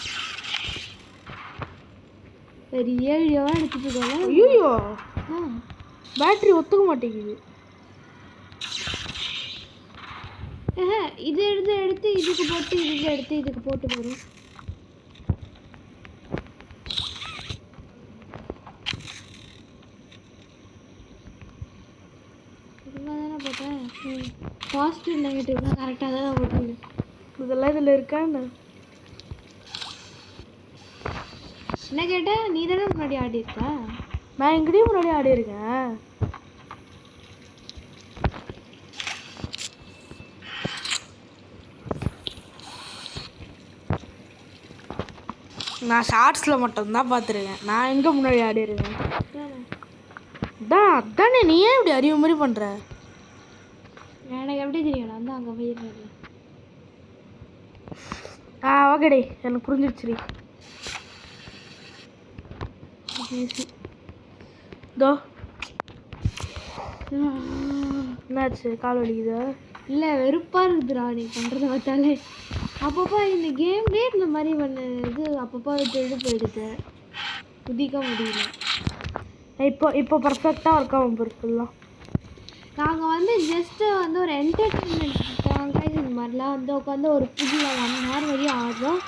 பெரிய வீடியோவாக எடுத்துட்டு இருக்கோம். ஐயோ பேட்டரி ஒத்துக்க மாட்டேங்குது. இது எடுத்து இதுக்கு போட்டு இதுக்கு எடுத்து இதுக்கு போட்டு போகிறோம். தானே போட்டேன். பாசிட்டிவ் நெகட்டிவ்லாம் கரெக்டாக தானே போட்டுருங்க. இதெல்லாம் இதில் இருக்கான்னு என்ன கேட்டேன். நீ தானே முன்னாடி ஆடி இருக்கா? நான் எங்கேயும் முன்னாடி ஆடி இருக்கேன். நான் ஷார்ட்ஸில் மட்டும்தான் பார்த்துருக்கேன். நான் எங்கே முன்னாடி ஆடிருக்கேன். அதானே நீ ஏன் இப்படி அறிவு மாதிரி பண்ணுற? எனக்கு எப்படி தெரியும்? நான் தான் அங்கே போயிருந்தேன். ஓகேடி, எனக்கு புரிஞ்சிடுச்சுடி. தோ என்னாச்சு? கால் வலிக்குதா? இல்லை, வெறுப்பாக இருக்குதுடா நீ பண்ணுறத பார்த்தாலே. அப்பப்போ இந்த கேம்லேயே இந்த மாதிரி இது அப்பப்போ விட்டு போயிடுது, குதிக்க முடியல. இப்போ பர்ஃபெக்டாக ஒர்க் ஆகும் பொருட்கள்லாம். நாங்கள் வந்து ஜஸ்ட்டு வந்து ஒரு என்டர்டெயின்மெண்ட்டுக்காக இந்த மாதிரிலாம் வந்து உட்காந்து ஒரு புதிய 1 hour வரையும் ஆடுறோம்.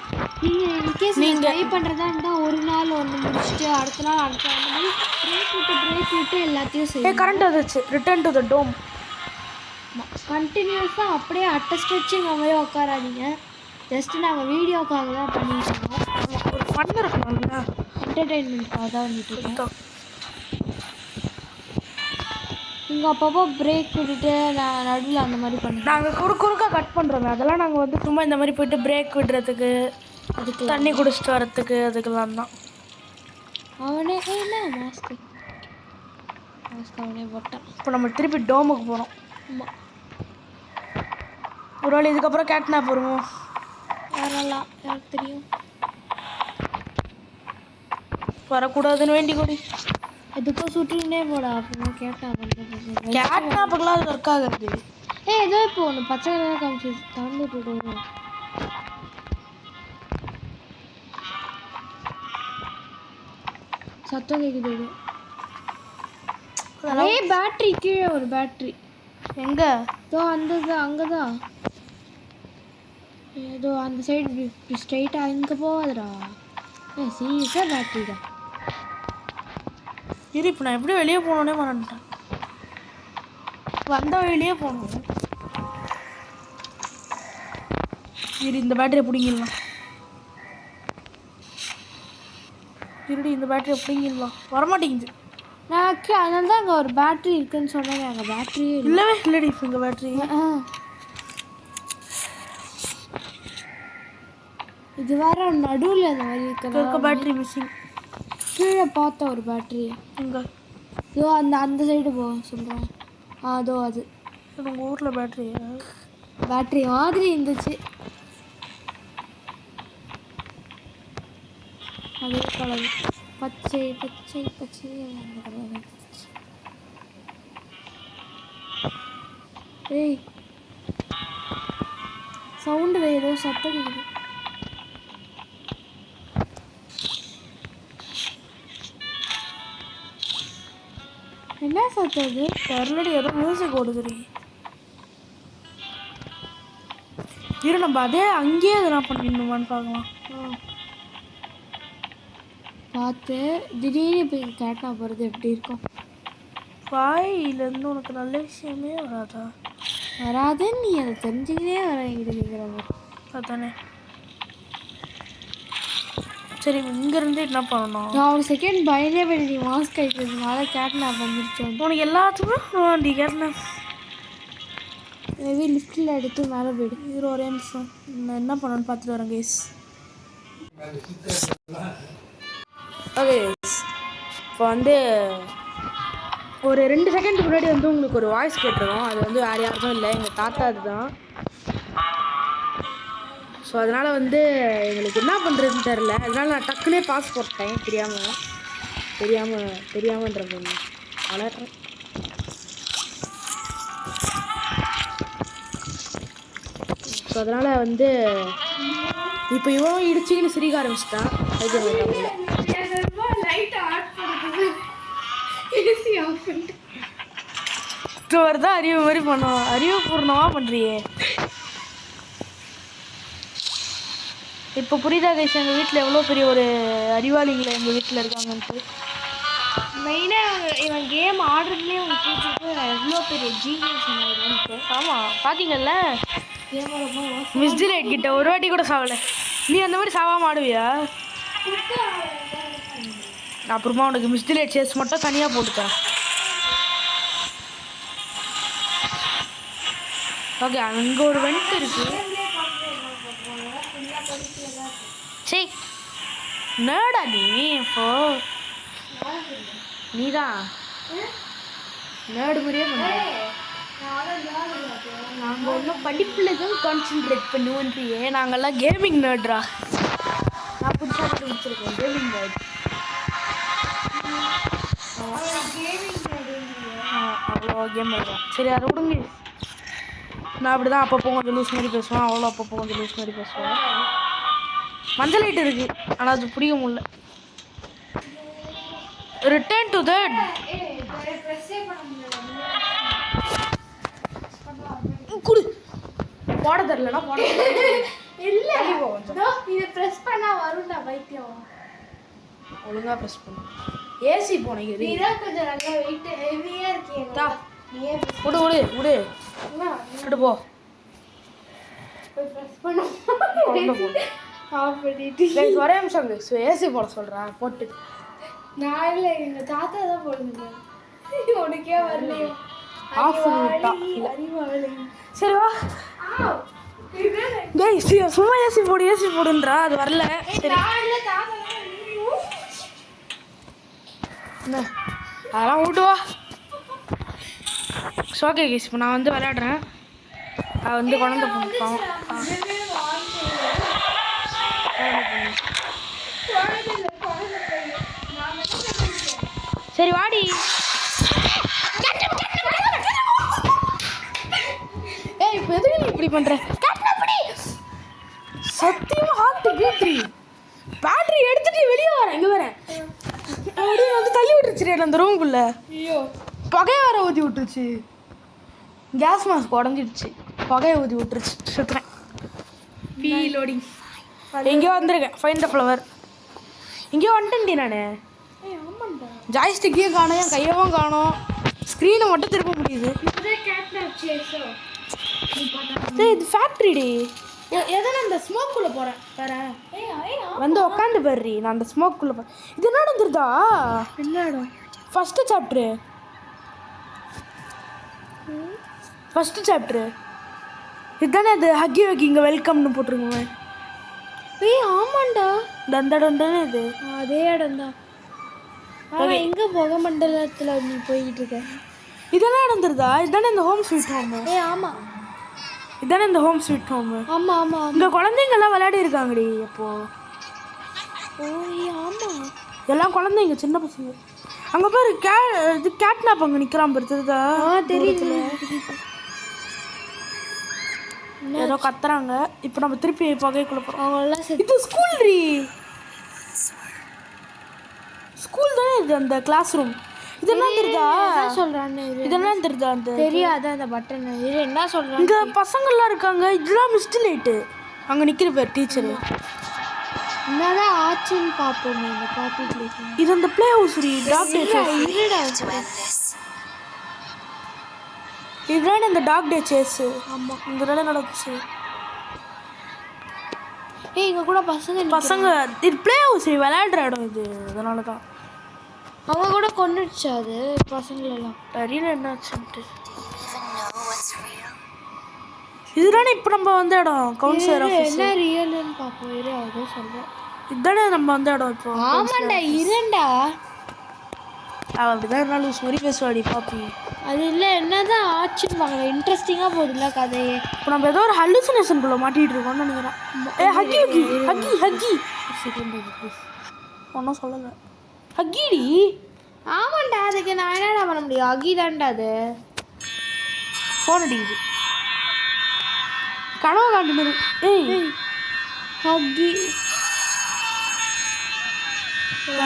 நீங்கள் இன்கேஸ் நீங்கள் ட்ரை பண்ணுறதா இருந்தால் ஒரு நாள் ஒன்று முடிச்சுட்டு அடுத்த நாள் அந்த மாதிரி பிரேக் விட்டு எல்லாத்தையும் செய்யும். கரண்ட் வந்துச்சு. ரிட்டர்ன் டு த டோம். கண்டினியூஸாக அப்படியே அட்டை ஸ்ட்ரெச்சிங் மாதிரி உட்காராதீங்க. ஜஸ்ட்டு நாங்கள் வீடியோக்காக தான் பண்ணியிருக்கோம். ஒரு ஃபன் இருக்கணும்ல, என்டர்டெயின்மெண்ட்காக தான் வந்துட்டு இங்கே அப்பப்போ பிரேக் விட்டுட்டு நான் நடுவில் அந்த மாதிரி பண்ணுறோம். நாங்கள் குறுக்காக கட் பண்ணுறோமே, அதெல்லாம் நாங்கள் வந்து சும்மா இந்த மாதிரி போய்ட்டு பிரேக் விடுறதுக்கு, அதுக்கு தண்ணி குடிச்சிட்டு வரத்துக்கு, அதுக்கெல்லாம் தான். அவனே என்ன மாஸ்க் அவனே போட்டான். இப்போ நம்ம திருப்பி டோமுக்கு போகிறோம். ஆமாம், ஒரு வேளை இதுக்கப்புறம் கேட்னாப் வருவோம். வரலாம், யாருக்கு தெரியும். வரக்கூடாதுன்னு வேண்டி கூடி எதுக்கும் சுற்றினே போடா. அப்புறமா கேட்னாப்புக்கெல்லாம் அது ஒர்க் ஆகாது. ஏதோ இப்போ ஒன்று பச்சை கலர் காமிச்சு திறந்துட்டு வரும். சத்தம் கேட்குது. அதே பேட்ரி கீழே ஒரு பேட்ரி எங்கே? ஏதோ அந்த அங்கே தான் ஏதோ அந்த சைடு ஸ்ட்ரைட்டாக இங்கே போகாதுடா. சீரியஸாக பேட்ரி தான். சரி, இப்போ நான் எப்படி வெளியே போகணுன்னே மறந்துட்டேன். வந்த வழியிலே போகணும். சரி, இந்த பேட்டரியை பிடிங்கிடலாம். இருடி, இந்த பேட்டரியை பிடிங்கிடலாம். வரமாட்டேங்குது. நான் அதனால தான் அங்கே ஒரு பேட்ரி இருக்குன்னு சொன்னேன். அங்கே பேட்டரியே இல்லவே இல்லடி. இங்கே பேட்டரி இது வேற நடுவில் அந்த மாதிரி இருக்க பேட்டரி மிஸ்ஸிங். கீழே பார்த்த ஒரு பேட்டரி இங்கே இதோ அந்த சைடு போ சொல்கிறேன். அதோ அது உங்கள் ஊரில் பேட்டரி மாதிரி இருந்துச்சு. அதே கலர் பச்சை பச்சை பச்சை அந்த கலர் இருந்துச்சு. ஏய், சவுண்டு ஏதோ சத்தம் கேட்குது. என்ன சத்தம் அது? தெரியலடி, ஏதோ மியூசிக் ஓடுதுடி. இரு, நம்ம அதே அங்கேயே எதனா பண்ணிடணுமான்னு பார்க்கலாம். பார்த்து திடீர்னு இப்போ கேட்டா போகிறது எப்படி இருக்கும்? வாயிலேருந்து உனக்கு நல்ல விஷயமே வராதா? வராதுன்னு நீ அதை தெரிஞ்சுக்கிட்டே வரங்கிற அதானே. சரி, இங்கேருந்து என்ன பண்ணணும்? நான் ஒரு செகண்ட் பயனே பண்ணி நீ மாஸ்க் கழிக்கிறதுனால கேட்னாப் வந்துருச்சு. உனக்கு எல்லாத்துக்குமே வேண்டி கேட்னாப். மேபி லிஃப்ட்டில் எடுத்து மேலே போயிடு. இது ஒரே நிமிஷம், நான் என்ன பண்ணணும்னு பார்த்துட்டு வரேன் கேஸ். ஓகே, இப்போ வந்து ஒரு 2 செகண்ட் முன்னாடி வந்து உங்களுக்கு ஒரு வாய்ஸ் கேட்டுருவோம். அது வந்து வேறு யாருக்கும் இல்லை, எங்கள் தாத்தா அதுதான். ஸோ அதனால் வந்து எங்களுக்கு என்ன பண்ணுறதுன்னு தெரில. அதனால் நான் டக்குனே பாஸ் போட்டேன் தெரியாமன்ற பொண்ணு வளர்றேன். ஸோ அதனால் வந்து இப்போ இவன் இடிச்சிக்கின்னு சிரிக்க ஆரம்பிச்சிட்டான். தான் அறிவு மாதிரி பண்ணுவோம். அறிவுபூர்ணமாக பண்ணுறியே. இப்போ புரியுதா கைஸ், எங்கள் வீட்டில் எவ்வளோ பெரிய ஒரு அறிவாளிகளை எங்கள் வீட்டில் இருக்காங்கன்ட்டு. மெயினாக இவன் கேம் ஆடுறதுலேயே உங்களுக்கு எவ்வளோ பெரிய ஜீனியஸ். ஆமாம், பார்த்தீங்கல்ல, கேமரா மிஸ்டிலேட் கிட்ட ஒரு வாட்டி கூட சாவலை. நீ அந்த மாதிரி சாவாமல் ஆடுவியா? அப்புறமா உனக்கு மிஸ்டிலேட் சேஸ் மட்டும் தனியாக போட்டுத்தரேன். ஓகே, அங்கே ஒரு வெண்ட் இருக்குது. சரி, நேடா நீ இப்போ நீதான் நேடு மாதிரியே பண்ண. நாங்கள் ஒன்றும் படிப்பில் தான் கான்சென்ட்ரேட் பண்ணுவோன்றியே, நாங்கள்லாம் கேமிங் நேர்ட்ரா. நான் புதுசாக கண்டுபிடிச்சிருக்கேன் கேமிங் நேர்ட். அவ்வளோ கேம் விளையாடுறேன். சரி அதை விடுங்க. நான் அப்படி தான் அப்பப்போ கொஞ்சம் லூஸ் மாதிரி பேசுவேன், அவ்வளோ அப்பப்போ கொஞ்சம் லூஸ் மாதிரி பேசுவேன். மஞ்சள் லைட் இருக்கு ஆனால் அது பிடிக்க முடியல. Return to that. குடு போட தெரியலனா போட இல்ல இத பிரஸ் பண்ணா வரும்டா பைத்தியம். ஒழுங்கா பிரஸ் பண்ணு. ஏசி போனீங்க நீதான் கொஞ்சம் நல்லா வெயிட் ஹெவியா இருக்கீங்க. தா நீயே விடு விடு விடு விடு போ. போய் பிரஸ் பண்ணு. ஆஃப் பண்ணிட்டு கைஸ் ஒரே நிமிஷம் கைஸ் ஏசி போட சொல்றேன் போட்டு. நான் இல்ல எங்க தாத்தா தான் போடுங்க. உனக்கே வரலையோ ஆஃப் பண்ணிட்டா. அறிவாளி. சரி வா. கைஸ் சும்மா ஏசி போடுன்றா அது வரல. சரி என்ன அதெல்லாம் விட்டு வா. ஓகே கைஸ் இப்போ நான் வந்து விளையாடுறேன். அது வந்து குழந்தை பொண்ணு. சரி வாடி. ஏய் இப்போ எதுக்கு நீ இப்படி பண்ற? சத்தியமா ஹார்ட் பேட்டரி எடுத்துட்டு வெளியே வரேன். இங்கே வரேன் அப்படியே வந்து தள்ளி விட்டுருச்சு அந்த ரூமுக்குள்ள. ஐயோ புகையை வர ஊற்றி விட்டுருச்சு. கேஸ் மாஸ்க் உடஞ்சிடுச்சு. புகையை ஊற்றி விட்டுருச்சு. சுற்றுறேன். லோடிங் எங்கேயோ வந்திருக்கேன். Find the flower. எங்கேயோ வந்துட்டேன்டி நான். ஜாய்ஸ்டிக்கையும் காணும், என் கையவும் காணும், ஸ்க்ரீனை மட்டும் திருப்ப முடியுது. இது ஃபேக்ட்ரிடி. எதனா இந்த ஸ்மோக்குள்ளே போகிறேன் வேற வந்து உக்காந்து பாரு. நான் அந்த ஸ்மோக்குள்ளே போகிறேன். இது என்ன நடந்துருதா? என்ன இடம்? ஃபஸ்ட்டு சாப்டரு இதுதானே. அது ஹக்கி இங்கே வெல்கம்னு போட்டிருக்கோங்க. ஏய் ஆமாண்டா அந்த இடம் தானே இது. அதே இடம் தான். எங்க புகை மண்டலத்துல நீ போய்கிட்டு இருக்க? இதெல்லாம் நடந்துருதா? இதுதானே இந்த ஹோம் ஸ்வீட் ஹோம். ஏய் ஆமா இதுதானே இந்த ஹோம் ஸ்வீட் ஹோம். ஆமா ஆமா இங்கே குழந்தைங்கெல்லாம் விளையாடி இருக்காங்கடி. அப்போ ஓய் ஆமா எல்லாம் குழந்தைங்க சின்ன பசங்க. அங்கே பாரு இது கேட்னாப் அங்கே நிற்கிறான் பாரு. தெரியுதா? தெரியுது. ஏதோ கத்துறாங்க. இப்போ நம்ம திருப்பி புகைக்குள்ள போகிறோம். அவங்களாம் இது ஸ்கூல் தானே இது. அந்த கிளாஸ் ரூம் இதெல்லாம் தெரியுதா? சொல்றான்னு இதெல்லாம் தெரியுதா? அந்த தெரியாத அந்த பட்டன் இது என்ன சொல்றாங்க? இங்கே பசங்கள்லாம் இருக்காங்க. இதெல்லாம் மிஸ்ட் லைட்டு. அங்கே நிற்கிற பேர் டீச்சரு. என்னதான் ஆச்சுன்னு பார்ப்போம் இந்த பாட்டு. இது அந்த பிளே ஹவுஸ். இதுதானே இந்த டாக் டே சேஸ். ஆமாம் இந்த இடம் நடந்துச்சு. ஏய் இங்கே கூட பசங்க இது பிளே ஹவுஸ் விளையாடுற இடம் இது. அதனால தான் அவங்க கூட கொண்டுடுச்சு அது பசங்களெல்லாம். தெரியல என்னாச்சுன்ட்டு. இதுதானே இப்போ நம்ம வந்த இடம் கவுன்சிலர் ஆஃபீஸ். என்ன ரியல்னு பார்ப்போம். இரு அதோ சொல்கிறேன். இதுதானே நம்ம வந்த இடம் இப்போ. ஆமாண்டா இருண்டா. அவள் அப்படிதான் என்ன லூஸ் மாதிரி பேசுவாடி பாப்பி. அது இல்லை என்னதான் ஆச்சுன்னு பார்க்குறேன். இன்ட்ரெஸ்டிங்காக போகுதுல்ல கதையே. இப்போ நம்ம ஏதோ ஒரு ஹல்லுசினேஷனுக்குள்ளே மாட்டிகிட்டு இருக்கோம்னு நினைக்கிறேன். ஹக்கி ஒன்றும் சொல்லலை. ஹக்கிடி. ஆமாண்டா அதுக்கு நான் என்னடா பண்ண முடியும்? ஹக்கி தான்டா அது. ஃபோன் அடிக்குது. கனவு காட்டுனது. ஏய் ஹக்கி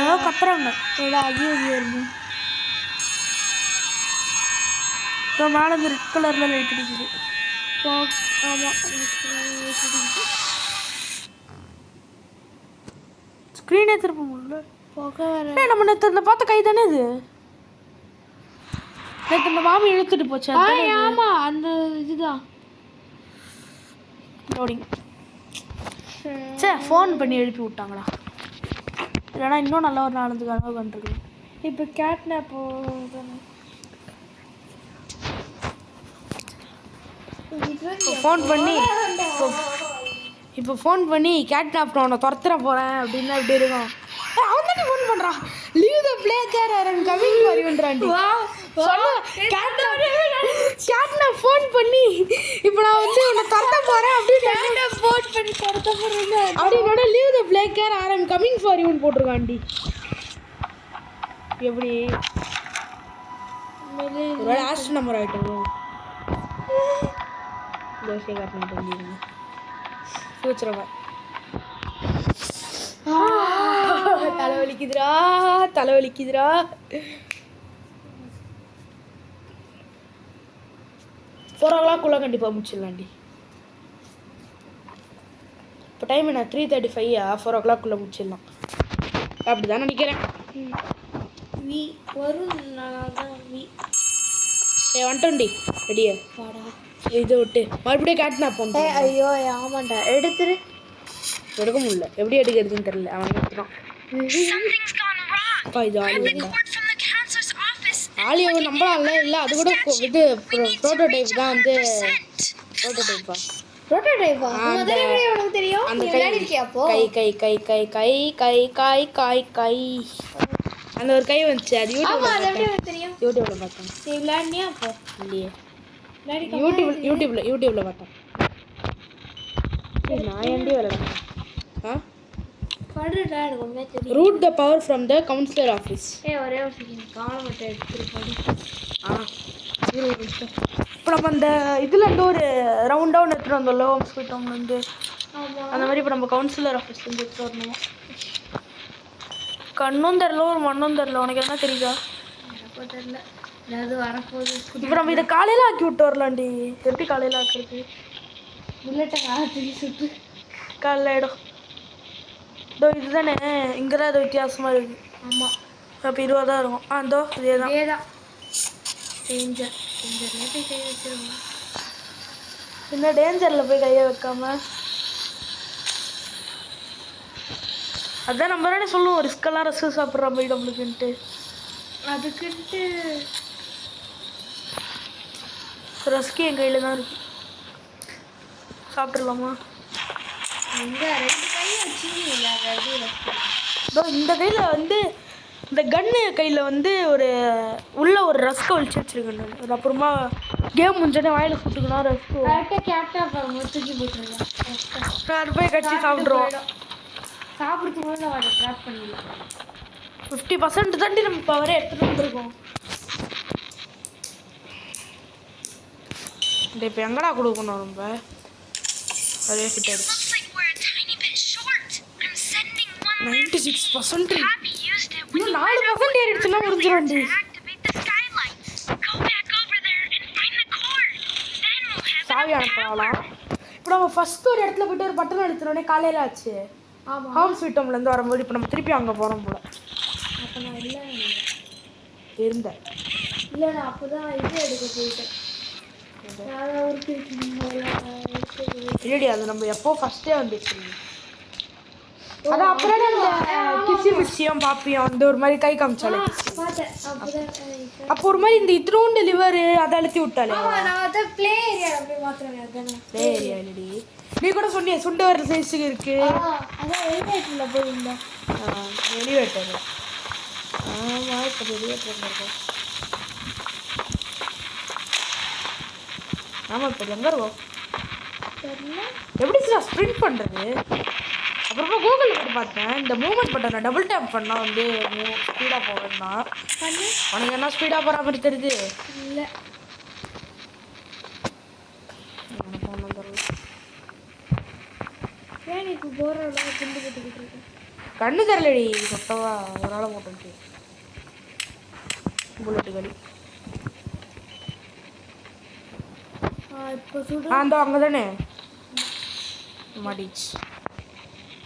ஏதோ கத்துறாங்க. ஹக்கி வருது. இப்போ மேலே இந்த ரெட் கலரில் லைட் அடிக்குது. ஆமாம் ஸ்க்ரீனே திருப்ப முடியல. புகை வர. நம்ம நேற்று இந்த பார்த்த கை தானே இது. நேற்று இந்த மாமி இழுத்துட்டு போச்சு. ஆமாம் அந்த இதுதான் லோடிங். சரி ஃபோன் பண்ணி எழுப்பி விட்டாங்களா? இல்லைனா இன்னும் நல்லா ஒரு 4-5 கனவு கண்டிருக்கேன். இப்போ கேட்னாப் போகணும். ஃபோன் பண்ணி இப்போ ஃபோன் பண்ணி கேட்னாப் நான் உன்னை துரத்துற போகிறேன் அப்படின்னா எப்படி இருக்கும்? அவன் தானே ஃபோன் பண்ணுறான். Leave the Playcare I am coming for யூன்றாண்டி. சொல்லு கேட்னாப் ஃபோன் பண்ணி இப்போ நான் வந்து உன்னை துரத்த போகிறேன் அப்படின்னு ஃபோன் பண்ணி துரத்த போகிறேன் அப்படின்னோட leave the Playcare I am coming for யூன்னு போட்டிருக்காண்டி. எப்படி ஒரு லாஸ்ட் நம்பர் ஆகிட்டோம். தோசை காட்டினாட்டு வந்துடுங்க ஃபியூச்சரவா. தலைவலிக்குதுரா தலைவலிக்குதுரா. 4 o'clock கண்டிப்பாக முடிச்சிடலாண்டி. இப்போ டைம் என்ன 3:35. 4 o'clock முடிச்சிடலாம் அப்படி தான் நினைக்கிறேன். வி வரும் வி வந்துட்டோண்டி ரெடியா வாடா. இதை விட்டு மறுபடியும் காட்டினா போன். ஐயோ ஆமாண்டா எடுத்துரு. எடுக்க முடியல, எப்படி எடுக்கிறதுன்னு தெரியல. அவன் எடுத்துட்டான். இது ஆலியா நம்பலாம் இல்லை அது கூட இது ப்ரோட்டோடைப் தான் வந்து ப்ரோட்டோடைப்பா ப்ரோட்டோடைப்பா உனக்கு தெரியும். அந்த அப்போ கை கை கை கை கை கை காய் காய் கை அந்த ஒரு கை வந்துச்சு. அது தெரியும் யூடியூப்ல பார்த்தேன். நீ விளையாடினியா அப்போ? இல்லையே யூடியூப்ல பார்த்தேன். நான் ஏன்டி விளையாடுறேன்? படுடா எனக்கு ஒன்றே தெரியும். Route the power from the councillor office. ஒரே ஒரு செகண்ட் காலை மட்டும் எடுத்துட்டு போடி. இப்போ நம்ம அந்த இதுலேருந்து ஒரு ரவுண்டாக ஒன்று எடுத்துகிட்டு வந்தோம்ல ஹோம் ஸ்வீட் ஹோம்லேருந்து. அந்த மாதிரி இப்போ நம்ம கவுன்சிலர் ஆஃபீஸ்லேருந்து எடுத்துகிட்டு வரணும். கண்ணும் தெரில ஒரு மண்ணும் தெரில. உனக்கு என்ன தெரியுதா? எனக்கும் தெரில. அது வரப்போகுது. இப்போ நம்ம இதை காலையில் ஆக்கி விட்டு வரலாண்டி. எப்படி காலையில் ஆக்குறது? புல்லட்டை காலத்துக்கு சுட்டு காலையில் ஆகிடும். இதோ இதுதானே இங்கே தான் அது வித்தியாசமாக இருக்குது. ஆமாம் அப்போ 20 தான் இருக்கும். இதோ இதே தான் இதேதான். டேஞ்சர்லேயே போய் கை வச்சிருவோம். என்ன டேஞ்சரில் போய் கையை வைக்காம? அதான் நம்ம தானே சொல்லுவோம் ரிஸ்கெல்லாம் ரஸ்க்கு சாப்பிட்ற போய் நம்மளுக்குன்ட்டு. அதுக்குன்ட்டு ரஸ்க்கு என் கையில் தான் இருக்கு. சாப்பிட்றலாமா? இந்த 2 கையை வச்சுக்கிங்களா? இதோ இந்த கையில் வந்து இந்த கன்னு கையில் வந்து உள்ள ஒரு ரஸ்க்கை ஒழிச்சு வச்சுருக்கேன் நான். அது அப்புறமா கேம் முடிஞ்சோடனே வாயில் சுட்டுக்கணும் ரஸ்க்கு. கரெக்டாக கேப்டாக தூக்கி போட்டுருக்கேன். நான் போய் கட்சி சாப்பிட்ருவோம். சாப்பிட்றதுக்கு கூட நான் அதை ட்ராப் பண்ணிடலாம். 50% தாண்டி நம்ம பவரே எடுத்துகிட்டு வந்துருக்கோம். இந்த இப்போ எங்கடா கொடுக்கணும் நம்ம? அதே ஃபிட் ஆகிடுச்சு. 96%. இன்னும் 4% ஏறிடுச்சுன்னா முடிஞ்சிடும்டி. சாவி அனுப்பலாம். இப்போ நம்ம ஃபஸ்ட்டு ஒரு இடத்துல போய்ட்டு ஒரு பட்டன் அழுத்தினோடனே காலையில் ஆச்சு. ஆமாம் ஹோம் ஸ்வீட் ஹோம்லேருந்து வரும்போது இப்போ நம்ம திருப்பி அங்கே போகிறோம் போல். அப்போ நான் இருந்தேன் இல்லை நான் அப்போ தான் இது எடுக்க போயிட்டேன். இல்லடி அது நம்ம எப்போ ஃபஸ்ட்டே வந்துச்சு. அதான் அப்புறம் அந்த கிசி விஷயம் பாப்பியும் வந்து ஒரு மாதிரி கை காமிச்சாலே அப்போ ஒரு மாதிரி இந்த இத்தினோண்டு லிவர் அதை அழுத்தி விட்டாலே. ப்ளே ஏரியா அப்படியே மாத்திரம் ப்ளே ஏரியா இல்லடி. நீ கூட சொன்னியே சுண்டு வர சைஸுக்கு இருக்கு. அதான் எலிவேட்டரில் போயிருந்தேன். எலிவேட்டர். ஆமாம் இப்போ எலிவேட்டர் இருக்கும். ஆமாம் இப்போ எங்கே இருக்கும்? எப்படி சார் ஸ்ப்ரிண்ட் பண்ணுறது? அப்புறமா கூகுளில் போட்டு பார்த்தேன். இந்த மூவ்மெண்ட் பட்டனை டபுள் டேப் பண்ணால் வந்து ஸ்பீடாக போவேன்னா உனக்கு என்ன ஸ்பீடாக போகிற மாதிரி தெரியுது? இல்லை எனக்கு ஒன்றும் தெரியல. ஏன் இப்போ போகிற துண்டு போட்டுக்கிட்டு இருக்கேன். கண்ணு தெரியலடி சொட்டவா அதனால் போட்டுருக்கு. புல்லட்டு களி இப்போ சுடு. அந்த அங்கே தானே மாட்டிச்சு.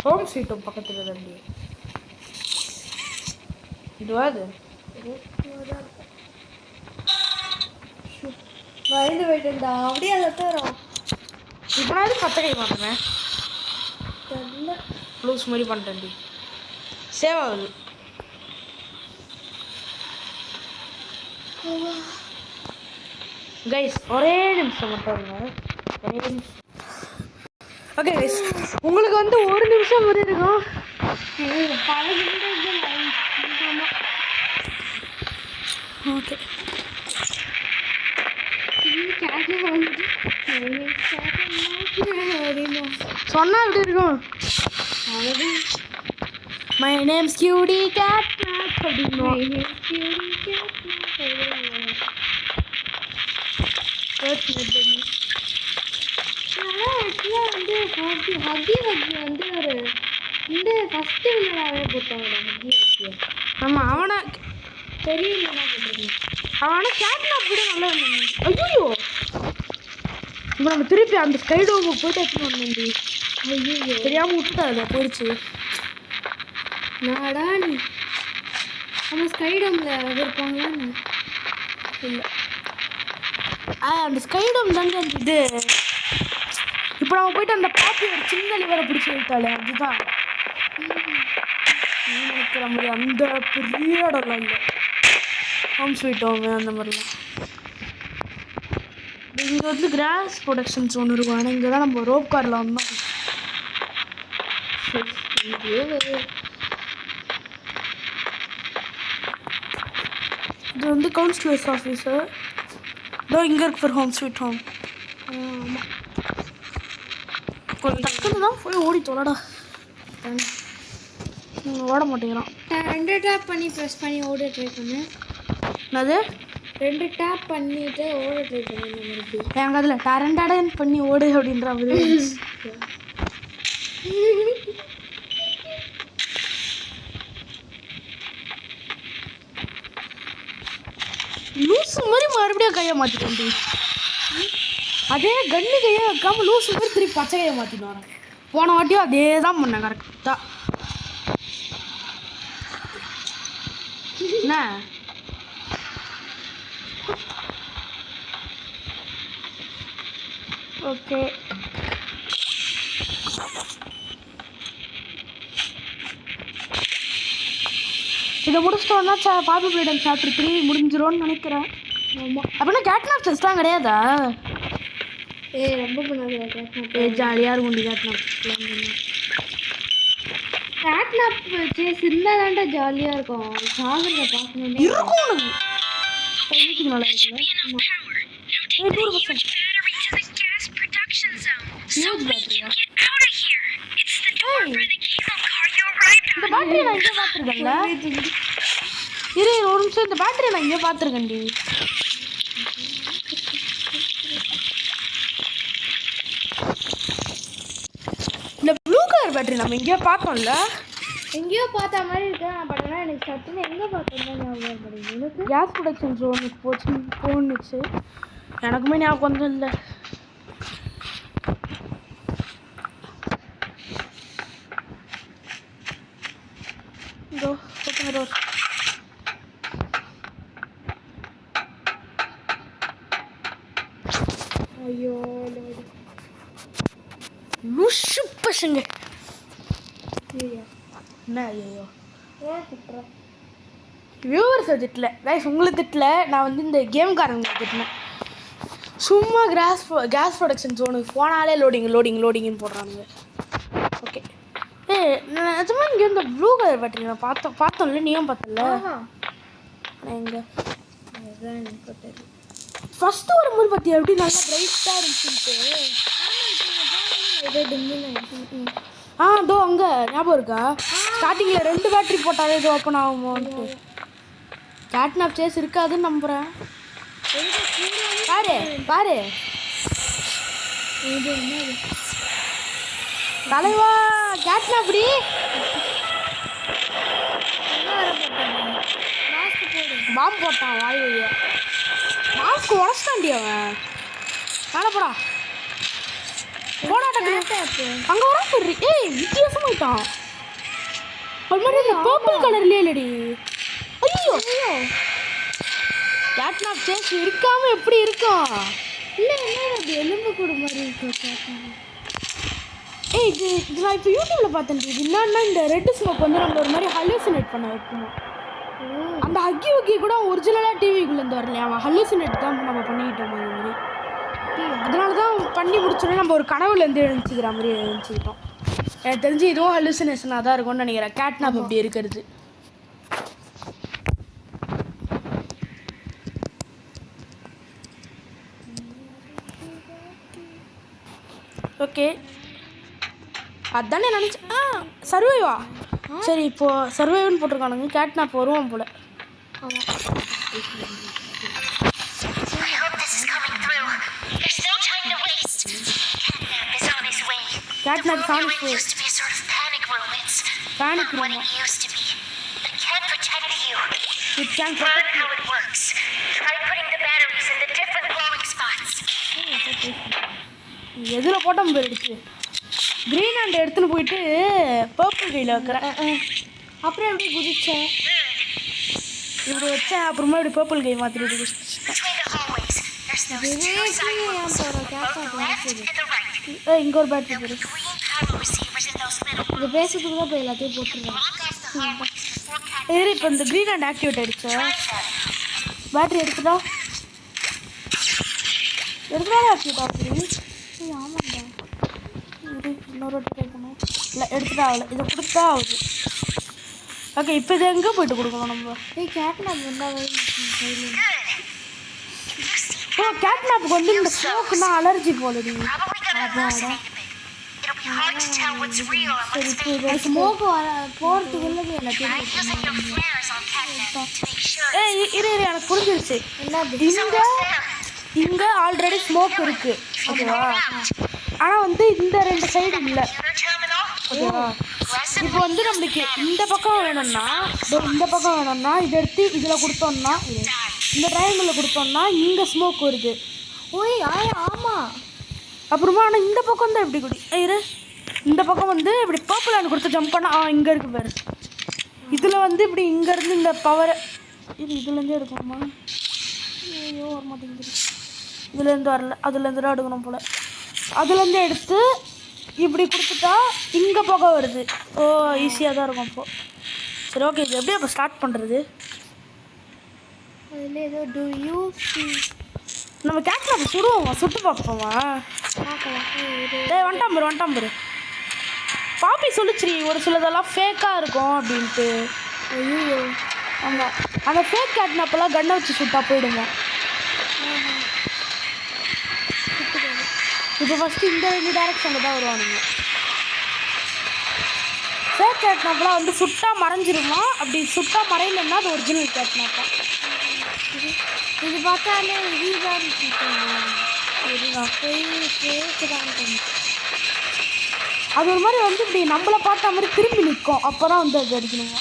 ஹோம் ஸ்வீட்டும் பக்கத்தில் தம்பி. இதுவா அது? பயந்து போயிட்டுண்டா அப்படியே அதை தரும். இப்போ நான் எது கத்த கை மாட்டேன் தெரியல. லூஸ் மாதிரி பண்ணிட்டேன்டி. சேவ் ஆகுது. கைஸ் ஒரே நிமிஷம் மட்டும் இருங்க. ஒரே நிமிஷம். ஓகே கைஸ், உங்களுக்கு வந்து 1 நிமிஷம் வரை இருக்கும். ஓகே சொன்னா எப்படி இருக்கும்? மை நேம்ஸ் கியூடி கேட் அப்படின்னா வந்து ஒரு இந்த ஃபர்ஸ்ட் வில்லனாவே போட்டாங்க ஹக்கி வச்சு. ஆமாம், அவனை பெரிய வில்லனா போட்டிருக்கேன். அவனை கேட்னாப் விட நல்லா இருந்தான். ஐயோ, இப்போ நம்ம திருப்பி அந்த ஸ்கை டோமுக்கு போயிட்டு எடுத்துன்னு வரணும்டி. ஐயோ தெரியாமல் விட்டுட்டாது, போயிடுச்சு. நாடா நீ நம்ம ஸ்கை டோம்ல இருப்பாங்களான்னு இல்லை, அந்த ஸ்கை டோம் தாங்க அந்த இது. இப்போ நம்ம போயிட்டு அந்த பாப்பி ஒரு சின்ன லிவரை பிடிச்சி வைத்தாலே அதுதான் நினைக்கிற மாதிரி. அந்த பெரிய இடம்லாம் இல்லை, ஹோம் ஸ்வீட் ஹோம் அந்த மாதிரிலாம். இங்கே வந்து கிராஸ் ப்ரொடக்ஷன்ஸ் ஒன்று இருக்கும். ஆனால் இங்கே தான் நம்ம ரோப் காரில் வந்தோம். இது வந்து கவுன்சிலர்ஸ் ஆஃபீஸர். இதோ இங்கே இருக்கு ஃபார் ஹோம் ஸ்வீட் ஹோம். ஆமாம், கொஞ்சம் டக்குன்னு தான் போய் ஓடி தொலைடா. ஓட மாட்டேங்கிறான். 2 டேப் பண்ணி ப்ரெஸ் பண்ணி ஓட ட்ரை பண்ணு. என்னது? 2 டேப் பண்ணிட்டு ஓட ட்ரை பண்ணு. மறுபடியும் எனக்கு அதில் டரண்டாடன் பண்ணி ஓடு அப்படின்ற மாதிரி. லூசு மாதிரி மறுபடியும் கையை மாற்றிட்டேன். அதே கண்ணு கையை வைக்காம லூசு மாதிரி திருப்பி பச்சை கையை மாற்றிட்டு வரேன். போன வாட்டியும் அதே தான் பண்ணேன் கரெக்டாக. என்ன ஓகே, இதை முடிச்சிட்டோன்னா பாபி பிளேடன் சாப்டர் 3 முடிஞ்சிரும்னு நினைக்கிறேன். ஆமாம், அப்படின்னா கேட்னாப் டெஸ்ட்லாம் கிடையாதா? ரொம்ப பண்ணாத கேட்னாப். ஜாலியாக இருக்கும் கேட்னாப் டெஸ்ட்லாம். கேட்னாப் சேஸ் இருந்தால் தான்டா ஜாலியாக இருக்கும். சாகரத்தை பார்க்கணும் இருக்கும். நல்லா இருக்குல்ல? இந்த பேட்டரி நான் இங்கே பார்த்துருக்கேன்ல. இரு ஒரு நிமிஷம், இந்த பேட்டரி நான் இங்கே பார்த்துருக்கேன்டி. இந்த ப்ளூ கலர் பேட்டரி நம்ம எங்கேயோ பார்த்தோம்ல. எங்கேயோ பார்த்த மாதிரி இருக்கேன். பட் ஆனால் எனக்கு சட்டுன்னு எங்கே பார்த்தோம்னா ஞாபகம் கிடையாது. எனக்கு கேஸ் ப்ரொடக்ஷன் ஜோனுக்கு போணுச்சு. எனக்குமே ஞாபகம் வந்து இல்லை. இதோ டோர். ஐயோ லூசு பசங்க. என்ன ஐயோ வியூவர்ஸை திட்டல ரைஸ், உங்களை திட்டல. நான் வந்து இந்த கேம்காரங்க திட்டினேன். சும்மா கேஸ் ப்ரொடக்ஷன் ஜோனுக்கு போனாலே லோடிங்னு போடுறானுங்க. ஓகே, நிஜமா இங்கே இந்த ப்ளூ கலர் பேட்டரி நான் பார்த்தோம்ல, நீயும் பார்த்தல. எங்கே ஃபஸ்ட்டு வரும்போது பார்த்தியா எப்படி நல்லா பிரைட்டாக இருந்துச்சுன்ட்டு. இதோ அங்கே ஞாபகம் இருக்கா? ஸ்டார்டிங்கில் 2 பேட்டரி போட்டாலே இது ஓப்பன் ஆகுமோன்ட்டு. கேட்னாப் சேஸ் இருக்காதுன்னு நம்புகிறேன். பாரு தலைவா கேட்னாப்டி பாம்பு போட்டான் வாய் வழியா. மாஸ்க் உடச்சிட்டாண்டி அவன். வேலை போடா அங்கே வர போடுறி. ஏய் வித்தியாசமாயிட்டான். அது மாதிரி இந்த பர்பிள் கலர்லேயே இல்லடி. ஐயோ கேட்னாப் சேஸ் இருக்காம எப்படி இருக்கும்? இல்லை என்ன அது எலும்பு கூடு மாதிரி இருக்கும். ஏய் இது நான் இப்போ யூடியூப்ல பார்த்தேன். இது என்னன்னா இந்த ரெட் ஸ்மோக் வந்து நம்ம ஒரு மாதிரி ஹல்யூசினேட் பண்ண வைக்கணும். அந்த ஹக்கி கூட ஒரிஜினலாக டிவிக்குள்ளேருந்து வரலையா, அவன் ஹல்யூசினேட் தான் நம்ம பண்ணிக்கிட்டோம். அது மாதிரி அதனால தான் பண்ணி முடிச்சோன்னே நம்ம ஒரு கனவுலேருந்து எழுந்துக்கிற மாதிரி எழுந்துக்கிட்டோம். எனக்கு தெரிஞ்சு இதுவும் ஹலுசினேஷனாக தான் இருக்கும்னு நினைக்கிறேன். கேட்னாப் இப்படி இருக்கிறது. ஓகே அதானே நினச்சேன். சர்வைவா? சரி இப்போ சர்வைவ்னு போட்டிருக்கானுங்க. கேட்னாப் வருவான் போல. Catnap sounds It used to be a sort of panic room. It's Panic not what room. it used to be. It can protect you. It can Learn protect how it works. Try putting the batteries in the different glowing spots. எதில் போட்டோம் பேர் எடுத்து green hand எடுத்துன்னு போயிட்டு purple கையில் வைக்கிறேன். அப்புறம் எப்படி குதிச்சேன்? இப்படி வச்சேன். அப்புறமா இப்படி பர்பிள் கை மாற்றிட்டு Between the hallways, there's no secure sidewalks. Both the left and the right. இங்கே ஒரு பேட்டரி There'll be போடு. green power receivers in those middle இது rooms. பேசுறதுக்கு தான் இப்போ எல்லாத்தையும் போட்டுருவேன். Walk off the hallways before catching. ஏறி இப்போ இந்த க்ரீன் ஹேண்ட் ஆக்டிவேட் ஆகிடுச்சு. Try them. பேட்டரி எடுத்துட்டா ஆக்டிவேட் ஆகுது. ஆமாண்டா. இன்னொரு வாட்டி ட்ரை பண்ணேன். இல்லை எடுத்துட்டா ஆகலை. இதை கொடுத்தா ஆகுது. ஓகே இப்போ இதை எங்கே போயிட்டு கொடுக்கணும் நம்ம? கேட்னாப் வந்தாவே கையில் ஓ கேட்னாப்புக்கு வந்து இந்த ஸ்மோக்குன்னா allergy போலடி. Probably gonna hallucinate a bit. It'll be hard to tell what's real and what's fake. Smoke போகிறதுக்குள்ளே எல்லாத்தையும் Try using your flares on Catnap to make sure இரு எனக்கு புரிஞ்சிருச்சு. என்னது? இங்கே ஆல்ரெடி ஸ்மோக் இருக்கு. ஓகேவா? ஆனால் வந்து இந்த ரெண்டு சைடு இல்லை. computer terminal. ஓகேவா? இப்போ வந்து நம்மளுக்கு இந்த பக்கம் வேணும்னா இந்த பக்கம் வேணும்னா இதை எடுத்து இதில் கொடுத்தோம்னா இந்த ட்ரையாங்கிளில் கொடுத்தோம்னா இங்கே ஸ்மோக் வருது. ஓய் ஆமாம். அப்புறமா ஆனால் இந்த பக்கம் தான் இப்படி குடி இரு. இந்த பக்கம் வந்து இப்படி பர்பிள் ஹேண்ட் கொடுத்து ஜம்ப் பண்ணால் இங்கே இருக்கு பாரு. இதில் வந்து இப்படி இங்கேருந்து இந்த பவரை இதுலேருந்து எடுக்கணுமா? ஐயோ வர மாட்டேங்குது. இதுலேருந்து வரல. அதுலேருந்து தான் எடுக்கணும் போல். அதுலேருந்து எடுத்து இப்படி கொடுத்துட்டா இங்கே புகை வருது. ஓ ஈஸியாக தான் இருக்கும் அப்போது. சரி ஓகே இது எப்படி அப்போ ஸ்டார்ட் பண்ணுறது? அதில் ஏதோ டு யூ சி நம்ம கேட்னாப் சுடுவோமா? சுட்டு பார்ப்போமா? பார்க்கலாம். வந்துட்டான் பாரு. பாப்பி சொல்லிச்சிரி ஒரு சிலதெல்லாம் ஃபேக்காக இருக்கும் அப்படின்ட்டு. ஐயோ ஆமாம் அந்த ஃபேக் கேட்னாப்பெல்லாம் கண்ணை வச்சு சுட்டா போயிடுமா? இப்போ ஃபஸ்ட்டு இந்த ரெண்டு டேரக்ஷனில் தான் வருவானுங்க. ஃபேக் கேட்னாப்பெல்லாம் வந்து சுட்டா மறைஞ்சிருமா? அப்படி சுட்டா மறையலன்னா அது ஒரிஜினல் கேட்னாப்பா. இது பார்த்தாலே இதுதான் அது ஒரு மாதிரி வந்து இப்படி நம்மளை பார்த்த மாதிரி திரும்பி நிற்கும். அப்போ தான் வந்து அது அடிக்கணுமா?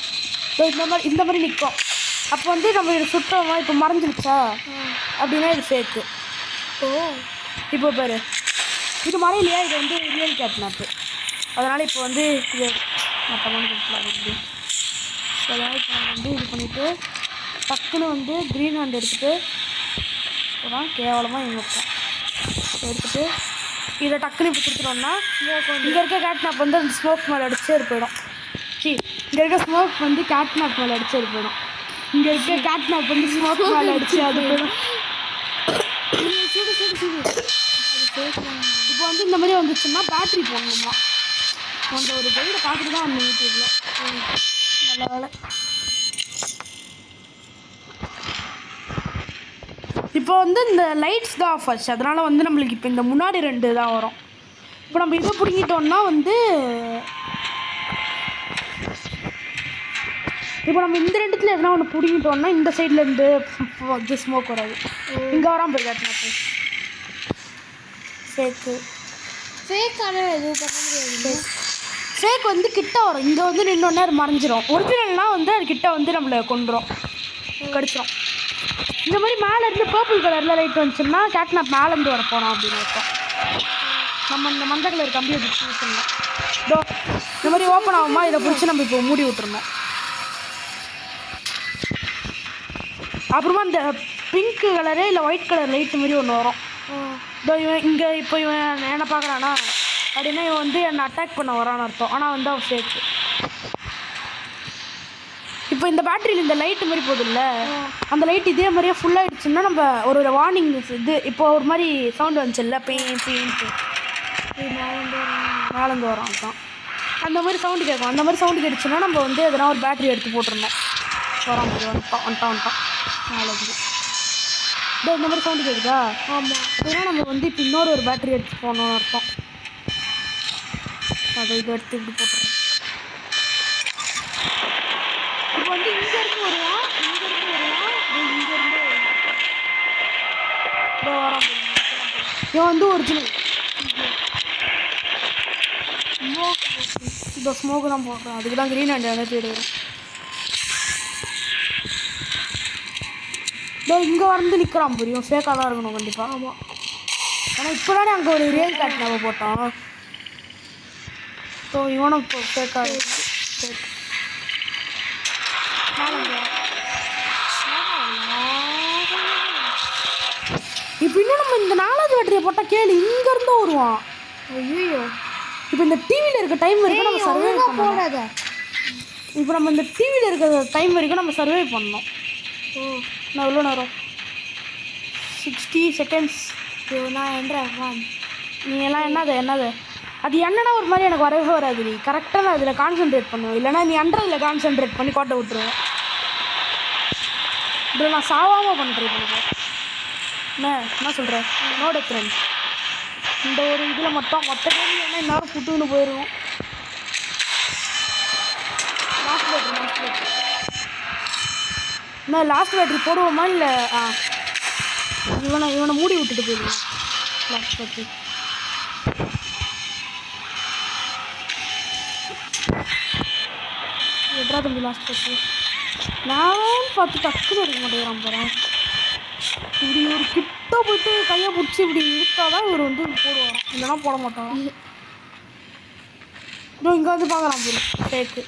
இந்த மாதிரி நிற்கும். அப்போ வந்து நம்ம இது சுட்டோமா இப்போ மறைஞ்சிருச்சா அப்படின்னா இது ஃபேக்கு. ஓ இப்போ பாரு இது மறையிலையா? இது வந்து ரியல் கேட்னாப்பு. அதனால் இப்போ வந்து இது மொத்தமாக கொடுக்கலாம். இப்படி அதனால் இப்போ நம்ம வந்து இது பண்ணிவிட்டு டக்குன்னு வந்து க்ரீன் ஹேண்ட் எடுத்துகிட்டு அப்புறம் கேவலமாக இங்கே வைப்போம். எடுத்துகிட்டு இதை டக்குன்னு இப்படி கொடுத்துட்டோம்னா இங்கே இருக்க கேட்னாப் வந்து அந்த ஸ்மோக் மேலே அடிச்சு அது போயிடும். இங்கே இருக்க ஸ்மோக் வந்து கேட்னாப் மேலே அடிச்சு அது போயிடும். இங்கே இருக்க கேட்னாப் வந்து ஸ்மோக் மேலே அடிச்சு அது போயிடும். இப்போ வந்து இந்த மாதிரி வந்துச்சுன்னா பேட்ரி போடணுமா? அந்த ஒரு கையில் பார்த்துட்டு தான் அந்த யூடியூப்பில் நல்ல வேலை. இப்போ வந்து இந்த லைட்ஸ் தான் ஆஃப் ஆச்சு. அதனால் வந்து நம்மளுக்கு இப்போ இந்த முன்னாடி ரெண்டு தான் வரும். இப்போ நம்ம இதை பிடிங்கிட்டோம்னா வந்து இப்போ நம்ம இந்த ரெண்டுத்தில் எதனா ஒன்று பிடிங்கிட்டோம்னா இந்த சைட்லேருந்து இது ஸ்மோக் வராது. இங்கே வராமல் போய் காட்டினப்போ ஃபேக்கான எதுவும் பண்ண முடியாது. ஃபேக் வந்து கிட்ட வரும். இங்கே வந்து நின்னோடனே அது மறைஞ்சிரும். ஒரிஜினல்னால் வந்து அது கிட்ட வந்து நம்மளை கொண்டுரும், கடிச்சிடும். இந்த மாதிரி மேலேருந்து பர்பிள் கலரில் லைட் வந்துச்சுன்னா கேட்னாப் மேலேருந்து வர போனோம் அப்படின்னு அர்த்தம். நம்ம இந்த மஞ்சள் கலர் கம்பியை பிடிச்சி விட்டுருந்தோம். இதோ இந்த மாதிரி ஓப்பன் ஆகுமா? இதை பிடிச்சி நம்ம இப்போ மூடி விட்டுருந்தோம். அப்புறமா இந்த பிங்க் கலரு இல்லை ஒயிட் கலர் லைட்டு மாதிரி ஒன்று வரும். இதோ இவன் இங்கே இப்போ இவன் என்ன பார்க்குறானா அப்படின்னா இவன் வந்து என்னை அட்டாக் பண்ண வரான்னு அர்த்தம். ஆனால் வந்து அவன் ஃபேக்கு. இப்போ இப்போ இந்த பேட்டரியில் இந்த லைட்டு மாதிரி போகுதுல்ல, அந்த லைட் இதே மாதிரியே ஃபுல் ஆகிடுச்சுன்னா நம்ம ஒரு வார்னிங் இது இப்போ ஒரு மாதிரி சவுண்டு வந்துச்சுல்ல, பெயின்ட்டு நாலந்து வரும். அதுதான் அந்த மாதிரி சவுண்டு கேட்கும். அந்த மாதிரி சவுண்டு கேட்டுச்சுன்னா நம்ம வந்து எதனா ஒரு பேட்டரி எடுத்து போட்டுருந்தோம். வரோம் வந்துட்டான் நாலஞ்சு இந்த மாதிரி சவுண்டு கேட்குதா? ஆமாம். ஏன்னா நம்ம வந்து இப்போ இன்னொரு ஒரு பேட்டரி எடுத்து போகணும்னு அர்த்தம். அதை இதை எடுத்து இப்படி போட்டுறோம். இப்போ வந்து இங்கேருந்து வருவான், இங்கேருந்து வரான். இவன் வந்து ஒரிஜினல் இப்போ ஸ்மோக்கு தான் போடுறான். அதுக்கு தான் க்ரீன் ஹேண்ட் அனுப்பி விடுவேன். இதோ இங்கே வந்து நிற்கிறான் புரியும். ஃபேக்காக தான் இருக்கணும் கண்டிப்பாக. ஆமாம். ஆனால் இப்போ தானே அங்கே ஒரு ரியல் கேட் நம்ம போட்டோம். ஸோ இவனும் இப்போ ஃபேக்காக இருக்கு. ஃபேக் இப்போ இன்னும் நம்ம இந்த 4வது பேட்டரியை போட்டால் கேளு இங்கேருந்தும் வருவான். ஐயோ, இப்போ இந்த டிவியில் இருக்க டைம் வரைக்கும் நம்ம சர்வே போடாத. இப்போ நம்ம இந்த டிவியில் இருக்கிற டைம் வரைக்கும் நம்ம சர்வே பண்ணோம். நான் எவ்வளோ நேரம் 60 செகண்ட்ஸ். நான் என்றேன் நீ எல்லாம் என்னது அது என்னன்னா ஒரு மாதிரி எனக்கு வரவே வராது. நீ கரெக்டாக நான் அதில் கான்சென்ட்ரேட் பண்ணுவேன். இல்லைனா நீ அண்டரில் கான்சென்ட்ரேட் பண்ணி கோட்டை விட்டுருவேன். இதில் நான் சாவாமல் பண்ணுறேன். என்ன சொல்கிறேன் நோட ஃப்ரெண்ட் இந்த ஒரு இதில் மட்டும் மொத்த கேள்வி என்ன இன்னும் புட்டுன்னு போயிடுவோம். லாஸ்ட் பேட்டரி போடுவோமா இல்லை இவனை மூடி விட்டுட்டு போயிடுவோம். லாஸ்ட் பேட்டரி எப்படா தம்பி லாஸ்ட் பேட்டரி நான் பார்த்து டக்குன்னு எடுக்க மாட்டேங்கிறான் போகிறேன். இப்படி ஒரு கிட்ட போயிட்டு கையை பிடிச்சி இப்படி இழுத்தாதான் இவர் வந்து போடுவாராம். இல்லைன்னா போட மாட்டான். இன்னும் இங்கே வந்து பார்க்கலாம் போயிடும் ஃபேக்கு.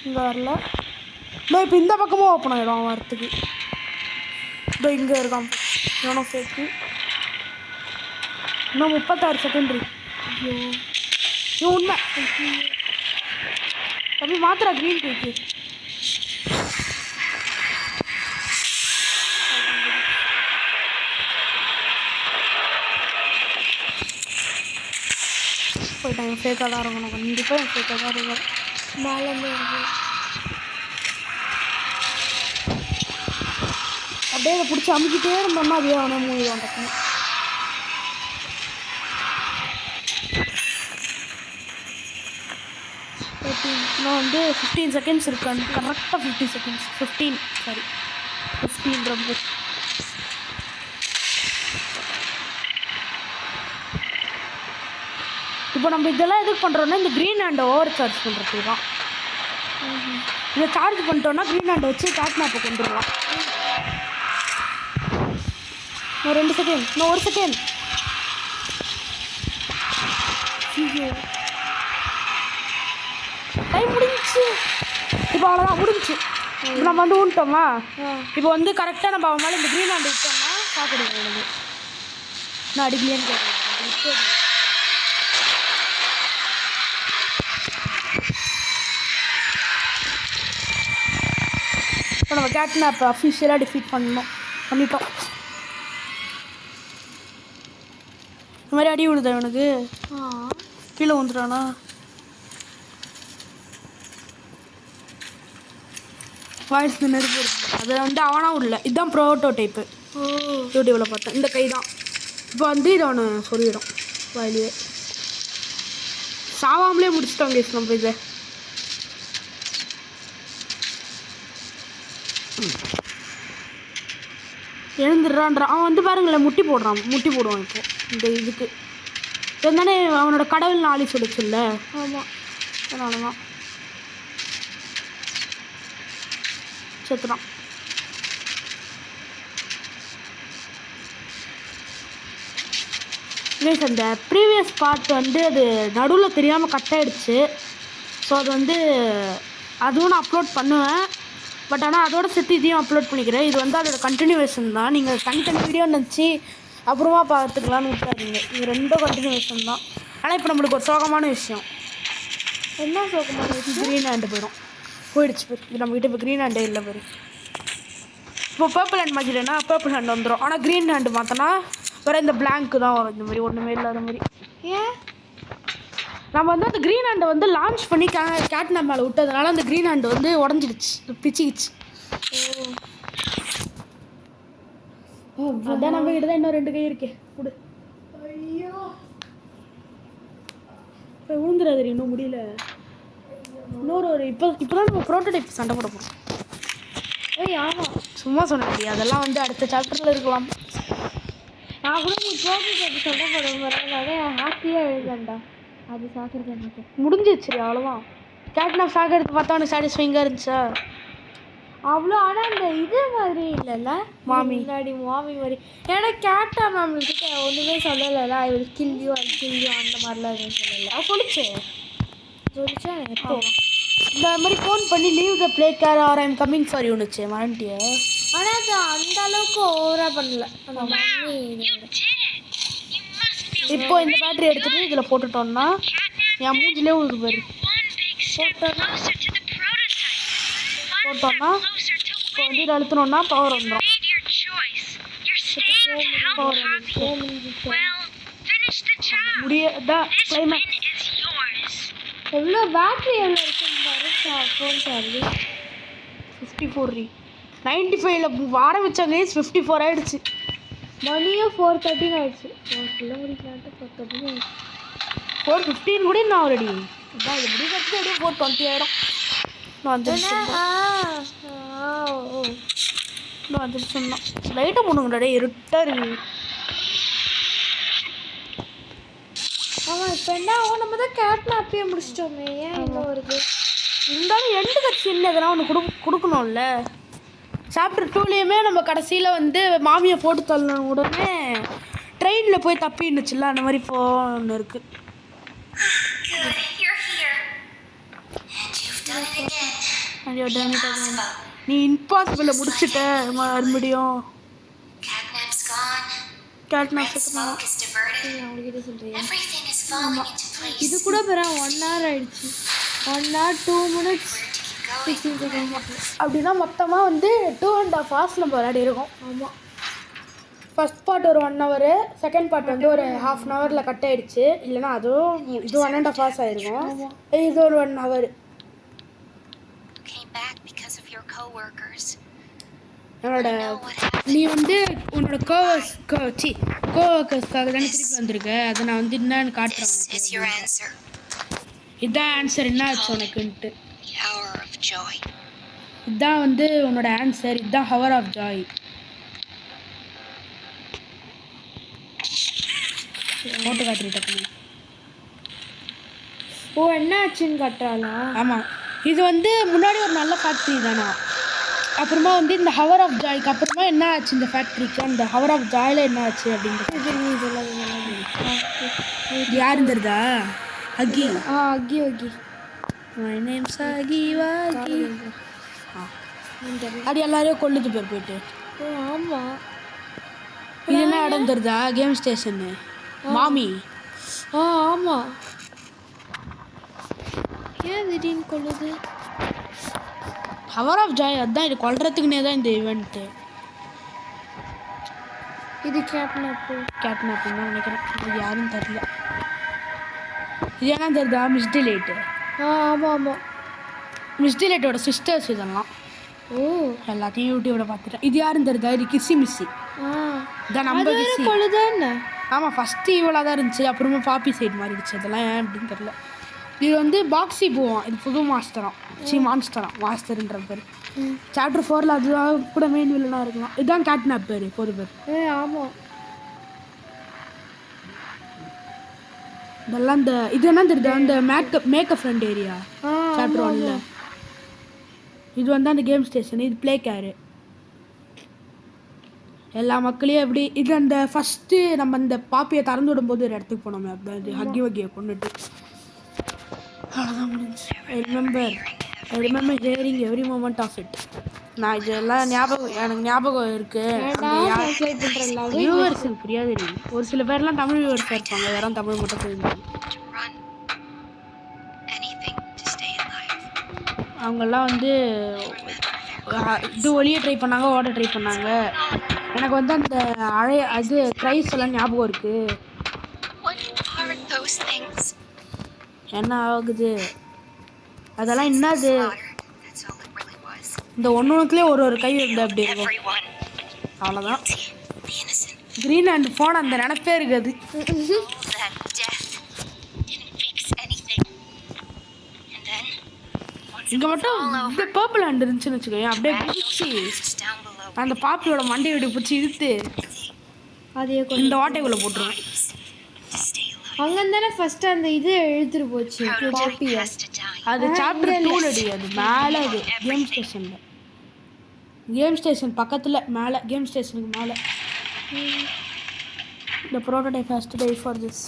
இங்கே வரல. இதோ இப்போ இந்த பக்கமும் ஓப்பன் ஆகிடும் வரத்துக்கு. இதோ இங்கே இருக்கான் இவனும் ஃபேக்கு. இன்னும் 36 செகண்ட். ஐயோ இவன் உண்மை தம்பி மாத்திரா க்ரீன் டீக்கு. போயிட்டாங்க. ஃபேக்காக தான் இருக்கணும் கண்டிப்பாக. என் ஃபேக்காக தான் இருக்கும். மேலேருந்து வருது. அப்படியே அதை பிடிச்சி அமுக்கிட்டே இருந்தோம்னா அதே அவனே மூவிடுவான் டக்குன்னு. இன்னும் வந்து 15 செகண்ட்ஸ் இருக்கான்னு கரெக்டாக 50 செகண்ட்ஸ் 15 ரொம்ப. இப்போ நம்ம இதெல்லாம் எதுக்கு பண்ணுறோன்னா இந்த க்ரீன் ஹேண்டை ஓவர் சார்ஜ் பண்ணுறதுக்கு தான். இதை சார்ஜ் பண்ணிட்டோன்னா க்ரீன் ஹேண்டை வச்சு கேட் மேப்பை கொண்டுருவோம். இன்னும் 2 செகண்ட், இன்னும் 1 செகண்ட். டைம் முடிஞ்சிச்சு. இப்போ அவ்வளோதான் முடிஞ்சிச்சு. இப்போ நம்ம வந்து ஊன்ட்டோமா. இப்போ வந்து கரெக்டாக நம்ம அவன் மேலே இந்த க்ரீன் ஹேண்ட் விட்டோம்னா சாப்பிடுங்க எனக்கு. நான் அடிக்கலையான்னு கேட்குறேன். இப்போ நம்ம கேட்னா இப்போ அஃபிஷியலாக டிஃபீட் பண்ணிட்டோம். இந்த மாதிரி அடி விழுதா இவனுக்கு? கீழே வந்துட்டானா? வாய்ஸ் நெருப்பு இருக்கு. அது வந்து அவனா உள்ள இதுதான் ப்ரோட்டோ டைப்பு. யூடியூப்பில் பார்த்தேன். இந்த கை தான் இப்போ வந்து இதை அவனை சொல்லிடும் வாயிலே. சாவாமலே முடிச்சிட்டோம் கேஸ் நம்ம இதை. எழுந்துடுறான்றான் அவன். வந்து பாருங்களேன் முட்டி போடுவான் இப்போ இந்த இதுக்கு. இருந்தானே அவனோட கடவுள் நாளி சொல்லிச்சுல்ல. ஆமாம், அதனால தான் செத்துறான். அந்த ப்ரீவியஸ் பார்ட் வந்து அது நடுவில் தெரியாமல் கட் ஆகிடுச்சு. ஸோ அது வந்து அதுவும் நான் அப்லோட் பண்ணுவேன். பட் ஆனால் அதோட சேர்த்து இதையும் அப்லோட் பண்ணிக்கிறேன். இது வந்து அதோட கண்டினியூவேஷன் தான். நீங்கள் தனித்தனி வீடியோ நினச்சி அப்புறமா பார்த்துக்கலான்னு விட்டாதீங்க. இது 2 கண்டினியூவேஷன் தான். ஆனால் இப்போ நம்மளுக்கு ஒரு சோகமான விஷயம். என்ன சோகமான விஷயம்? க்ரீன் ஹேண்டு போயிடும். போயிடுச்சு பேர். இது நம்ம கிட்ட இப்போ க்ரீன் ஹேண்டே இல்லை பேர். இப்போ பர்பிள் ஹேண்ட் மாற்றிட்டேன்னா பர்பிள் ஹேண்ட் வந்துடும். ஆனால் க்ரீன் ஹேண்டு மாற்றினா வேறு இந்த பிளாங்க்கு தான் வரும். இந்த மாதிரி ஒன்றுமே இல்லாத மாதிரி. ஏன் நம்ம வந்து அந்த க்ரீன் ஹேண்டை வந்து லான்ச் பண்ணி கேட்னா மேலே விட்டதுனால அந்த க்ரீன் ஹேண்டு வந்து உடஞ்சிடுச்சு, பிச்சிக்கிச்சு. அதான் நம்ம கிட்ட தான் இன்னும் 2 கை இருக்கே. கொடு. ஐயோ இப்போ விழுந்துடாது, இன்னும் முடியல. இன்னொரு இப்போதான் நம்ம ப்ரோட்டோடைப் சண்டை போட போகிறோம். ஏய் ஆமாம், சும்மா சொன்ன முடியாது, அதெல்லாம் வந்து அடுத்த சாப்டரில் இருக்கலாம். நான் கூட நீ ப்ரோட்டோடைப் சண்டை போட போகிறேன் ஹாப்பியாக எழுதண்டா. அது சாக்கிறது எனக்கு முடிஞ்சிச்சு, அவ்வளோதான். கேட்னா சாகிறது பார்த்தா உனக்கு சாட்டிஸ்ஃபைங்காக இருந்துச்சா? அவ்வளோ. ஆனால் இந்த இது மாதிரி இல்லைல்ல மாமி முன்னாடி மாமி மாதிரி. ஏன்னா கேட்டா நம்மளுக்கிட்ட ஒன்றுமே சொல்லலைல்ல, ஐ வில் கில் யூ அந்த மாதிரிலாம் எதுவும் சொல்லலை. சொல்லிச்சா எப்போ? இந்த மாதிரி ஃபோன் பண்ணி leave the Playcare or I'm coming for யூனுச்சு மறந்துட்டியா? ஆனால் அது அந்த அளவுக்கு ஓவராக பண்ணல அந்த மம்மி. இப்போ இந்த பேட்டரி எடுத்துகிட்டு இதில் போட்டுட்டோம்னா என் மூஞ்சிலே உங்களுக்கு பாரு. போட்டோம்னா இப்போ வந்து இதை அழுத்தினோன்னா பவர் வந்துடும். முடியதான் கிளைமேக்ஸ். எவ்வளோ பேட்ரி எவ்வளோ இருக்குன்னு பாரு. ஃபோன் சார்ஜ் 54 95ல் ஆரம்பித்தாங்க, 54 ஆகிடுச்சு. மணியும் 4:13 ஆயிடுச்சு. 4 முடிக்கலான்ட்டு 4:13 ஆயிடுச்சு. 4:15 கூட நான் ஆல்ரெடி இதான் இது முடிக்கிறதுக்கு எப்படியும் 4:20 ஆகிடும். இன்னும் 5 நிமிஷம் தான். லைட்டாக போடுங்கடா, இருட்டாக இருக்கு. ஆமாம், இப்போ என்ன ஆகும்? நம்ம தான் கேட்னா அப்பயே முடிச்சிட்டோமே, ஏன் இங்கே வருது? இருந்தாலும் எண்டு கட்சி என்ன எதனா ஒன்று கொடுக்கணும்ல. சாப்டர் 2லேயுமே நம்ம கடைசியில் வந்து மாமியை போட்டு தள்ள உடனே ட்ரெயினில் போய் தப்பின்னுச்சுல்ல, அந்த மாதிரி ஒன்று இருக்குது. நீ இம்பாசிபிளை முடிச்சுட்ட மறுபடியும். இது கூட பெற 1 hour ஆயிடுச்சு. 1 hour 2 minutes 16 seconds. அப்படின்னா மொத்தமாக வந்து 2.5 hours நம்ம விளையாடி இருக்கோம். ஆமாம், ஃபஸ்ட் பார்ட் ஒரு 1 hour, செகண்ட் பார்ட் வந்து ஒரு ½ an hour கட் ஆகிடுச்சு. இல்லைனா அதுவும் இது 1.5 hours ஆகிருக்கும். இது ஒரு 1 hour. என்னோட நீ வந்து உன்னோட கோவர்க்கர்ஸ்க்காக தானே திருப்பி வந்திருக்க. அதை நான் வந்து என்னன்னு காட்டுறேன். இதான் ஆன்சர், என்ன ஆச்சு உனக்குன்ட்டு. இதுதான் வந்து உன்னோட ஆன்சர். இதுதான் ஹவர் ஆஃப் ஜாய். போட்டு காட்டுறீங்க. ஓ, என்ன ஆச்சுன்னு காட்டுறாளா? ஆமாம், இது வந்து முன்னாடி ஒரு நல்ல ஃபேக்ட்ரி தானா. அப்புறமா வந்து இந்த ஹவர் ஆஃப் ஜாய்க்கு அப்புறமா என்ன ஆச்சு இந்த ஃபேக்ட்ரிக்கு, அந்த ஹவர் ஆஃப் ஜாயில் என்ன ஆச்சு அப்படின்றது. யாருன்னு தெரியுதா? அக்கி. அக்கி அக்கி. மை நேம்ஸ் அகி வாகி. அது எல்லாரையும் கொல்லுது பேர் போயிட்டு. ஓ ஆமாம். இது என்ன இடம் தெரியுதா? கேம் ஸ்டேஷனு மாமி. ஆமாம். ஏன் திடீர்னு கொல்லுது? ஹவர் ஆஃப் ஜாய் அதுதான். இது கொல்றதுக்குன்னே தான் இந்த ஈவெண்ட்டு. இது கேட்னாப்புன்னு தான் நினைக்கிறேன். இது யாரும் தெரியல. இது என்ன தெரியுதா? மிஸ் டிலேட்டு. ஆமாம் ஆமாம். மிஸ் டிலேட்டோட சிஸ்டர்ஸ் இதெல்லாம். ஓ, எல்லாத்தையும் யூடியூப்ல பார்த்துட்டேன். இது யாரும் தெரியுதா? இது கிஸ்ஸி மிஸ்ஸி. இதான் நம்ம கிஸ்ஸி. கொல்லுதா என்ன? ஆமாம், ஃபஸ்ட்டு இவ்வளோ தான் இருந்துச்சு. அப்புறமா பாப்பி சைடு மாறிடுச்சு. அதெல்லாம் ஏன் அப்படின்னு தெரியல. இது வந்து பாக்ஸி போவோம். இது புது மாஸ்டர்ன்ற பேர். சாப்டர் 4ல் அதுதான் கூட மெயின் வில்லனாக இருக்கலாம். இதுதான் கேட்னாப் பேர், பொது பேர். ஆமாம். இதெல்லாம் இந்த இது என்ன தெரியுது? அந்த மேக்கப் ஃப்ரெண்ட் ஏரியா சாப்டர் 1ல். இது வந்து அந்த கேம் ஸ்டேஷன். இது ப்ளே கேரு. எல்லா மக்களையும் எப்படி இது அந்த ஃபஸ்ட்டு நம்ம இந்த பாப்பியை திறந்து விடும்போது ஒரு இடத்துக்கு போனோமே, அப்படிதான் இது ஹக்கி வக்கியை கொண்டுட்டு. அவ்வளோதான் முடிஞ்சு. I remember hearing every moment of it. நான் இதெல்லாம் எனக்கு ஞாபகம் இருக்குது. வியூவர்ஸுக்கு புரியாது. ஒரு சில பேர்லாம் தமிழ் வியூவர்ஸாக இருப்பாங்க, யாரும் தமிழ் மட்டும் புரியுது. அவங்கெல்லாம் வந்து இது ஒளிய ட்ரை பண்ணாங்க, ஓட ட்ரை பண்ணாங்க. எனக்கு வந்து அந்த அது க்ரைஸ் எல்லாம் ஞாபகம் இருக்குது. What are those things? என்ன ஆகுது அதெல்லாம் என்னது? Slaughter. That's all it really was. இந்த ஒன்றுத்துலேயே ஒரு கை இருந்தால் அப்படி இருக்கும். Everyone. அவ்வளோதான். The innocent. Green and phone அந்த நினைப்பே இருக்குது. That death didn't fix anything. And then, once it இங்கே was மட்டும் all over, இந்த பர்பிள் ஹேண்ட் இருந்துச்சுன்னு வச்சுக்கோங்க, அப்படியே those பிடிச்சி pieces down below அந்த பாப்பியோட மண்டையை இப்படி பிடிச்சி இழுத்து அதையே இந்த ஓட்டைக்குள்ளே போட்டுருவேன். to stay alive. அங்கே தானே ஃபர்ஸ்ட் அந்த இது எழுத்துட்டு போச்சு பாப்பியை. Has to die. அது சாப்டர் 2 அடி. அது மேலே, அது கேம் ஸ்டேஷனில், கேம் ஸ்டேஷன் பக்கத்தில் மேலே, கேம் ஸ்டேஷனுக்கு மேலே. The prototype has to die for this.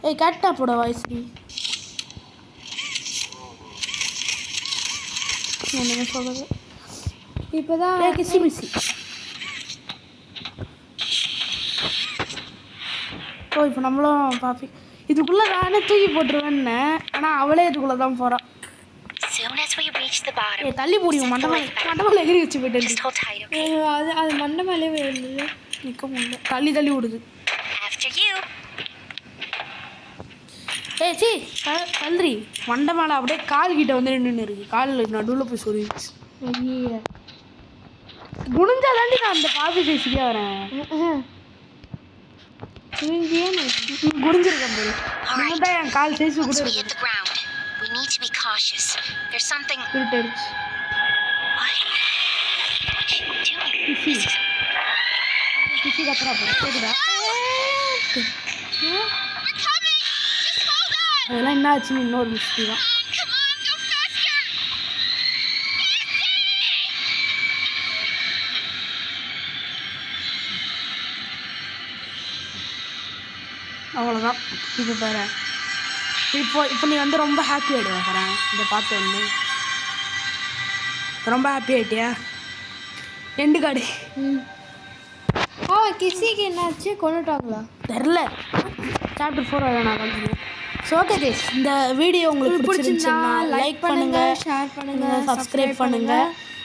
Hey, கேட்டா போட வாய்ஸ் நீ என்ன சொல்கிறது? இப்போதான் கிசி மிசி. ஓ, இப்போ நம்மளும் பாப்பி இதுக்குள்ளே நானே தூக்கி போட்டுருவேன்னு, ஆனால் அவளே இதுக்குள்ளே தான் போகிறான். Soon as we reach the bottom, ஏ தள்ளி போடியும் மண்டபம் எகிரி வச்சு போயிட்டு just hold tight, okay? அது மண்டை மேலே இருந்தது. நிற்க முடியல, தள்ளி விடுது. After you. ஏய் சி தள்ளுறி மண்டை மேலே அப்படியே கால் கிட்ட வந்து நின்று இருக்கு. காலில் நடுவில் போய் சொல்லிடுச்சு. ஐயே குனிஞ்சா தாண்டி நான் அந்த பாப்பி பேசிக்கே வரேன். குடிஞ்சிருக்கேன் போய் தான் என் கால் சைஸ் கூட Once we இருக்கு. hit the ground, we need to be cautious. There's something. இருட்டடிச்சு. What? What are you doing? கிசி கிசி கத்துறா போய் கேக்குதா? We're coming! Just hold on! அதெல்லாம் என்ன ஆச்சுன்னு இன்னொரு மிஸ்ட்ரி தான். Come on, go faster! அவ்வளோதான். இப்போ பாரு, இப்போ நீ வந்து ரொம்ப ஹாப்பி ஆகிடுவேன் பாரு. இதை பார்த்து வந்து ரொம்ப ஹாப்பி ஆகிட்டியா? எண்டு காடு கிசிக்கு என்னாச்சு? கொண்டுட்டாங்களா? தெரில. சாப்டர் 4 அதை நான் பண்ணுறேன். ஸோ ஓகே கைஸ், இந்த வீடியோ உங்களுக்கு பிடிச்சிருந்துச்சுன்னா லைக் பண்ணுங்க, ஷேர் பண்ணுங்க, சப்ஸ்கிரைப் பண்ணுங்க,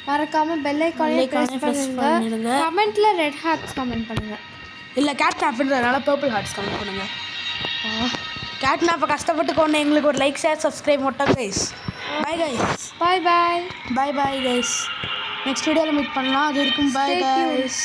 மறக்காம பெல் ஐகானை பிரஸ் பண்ணுங்க. கமெண்ட்ல ரெட் ஹார்ட்ஸ் கமெண்ட் பண்ணுங்க. இல்லை கேட் நாப்ன்றதுனால பர்பிள் ஹார்ட்ஸ் கமெண்ட் பண்ணுங்க. கேட் நாப்பை கஷ்டப்பட்டு கொண்டு எங்களுக்கு ஒரு லைக் ஷேர் சப்ஸ்கிரைப் மட்டும் guys. Bye guys. Bye bye. Bye guys. Next வீடியோவில் மீட் பண்ணலாம். அது வரைக்கும் பை கைஸ்.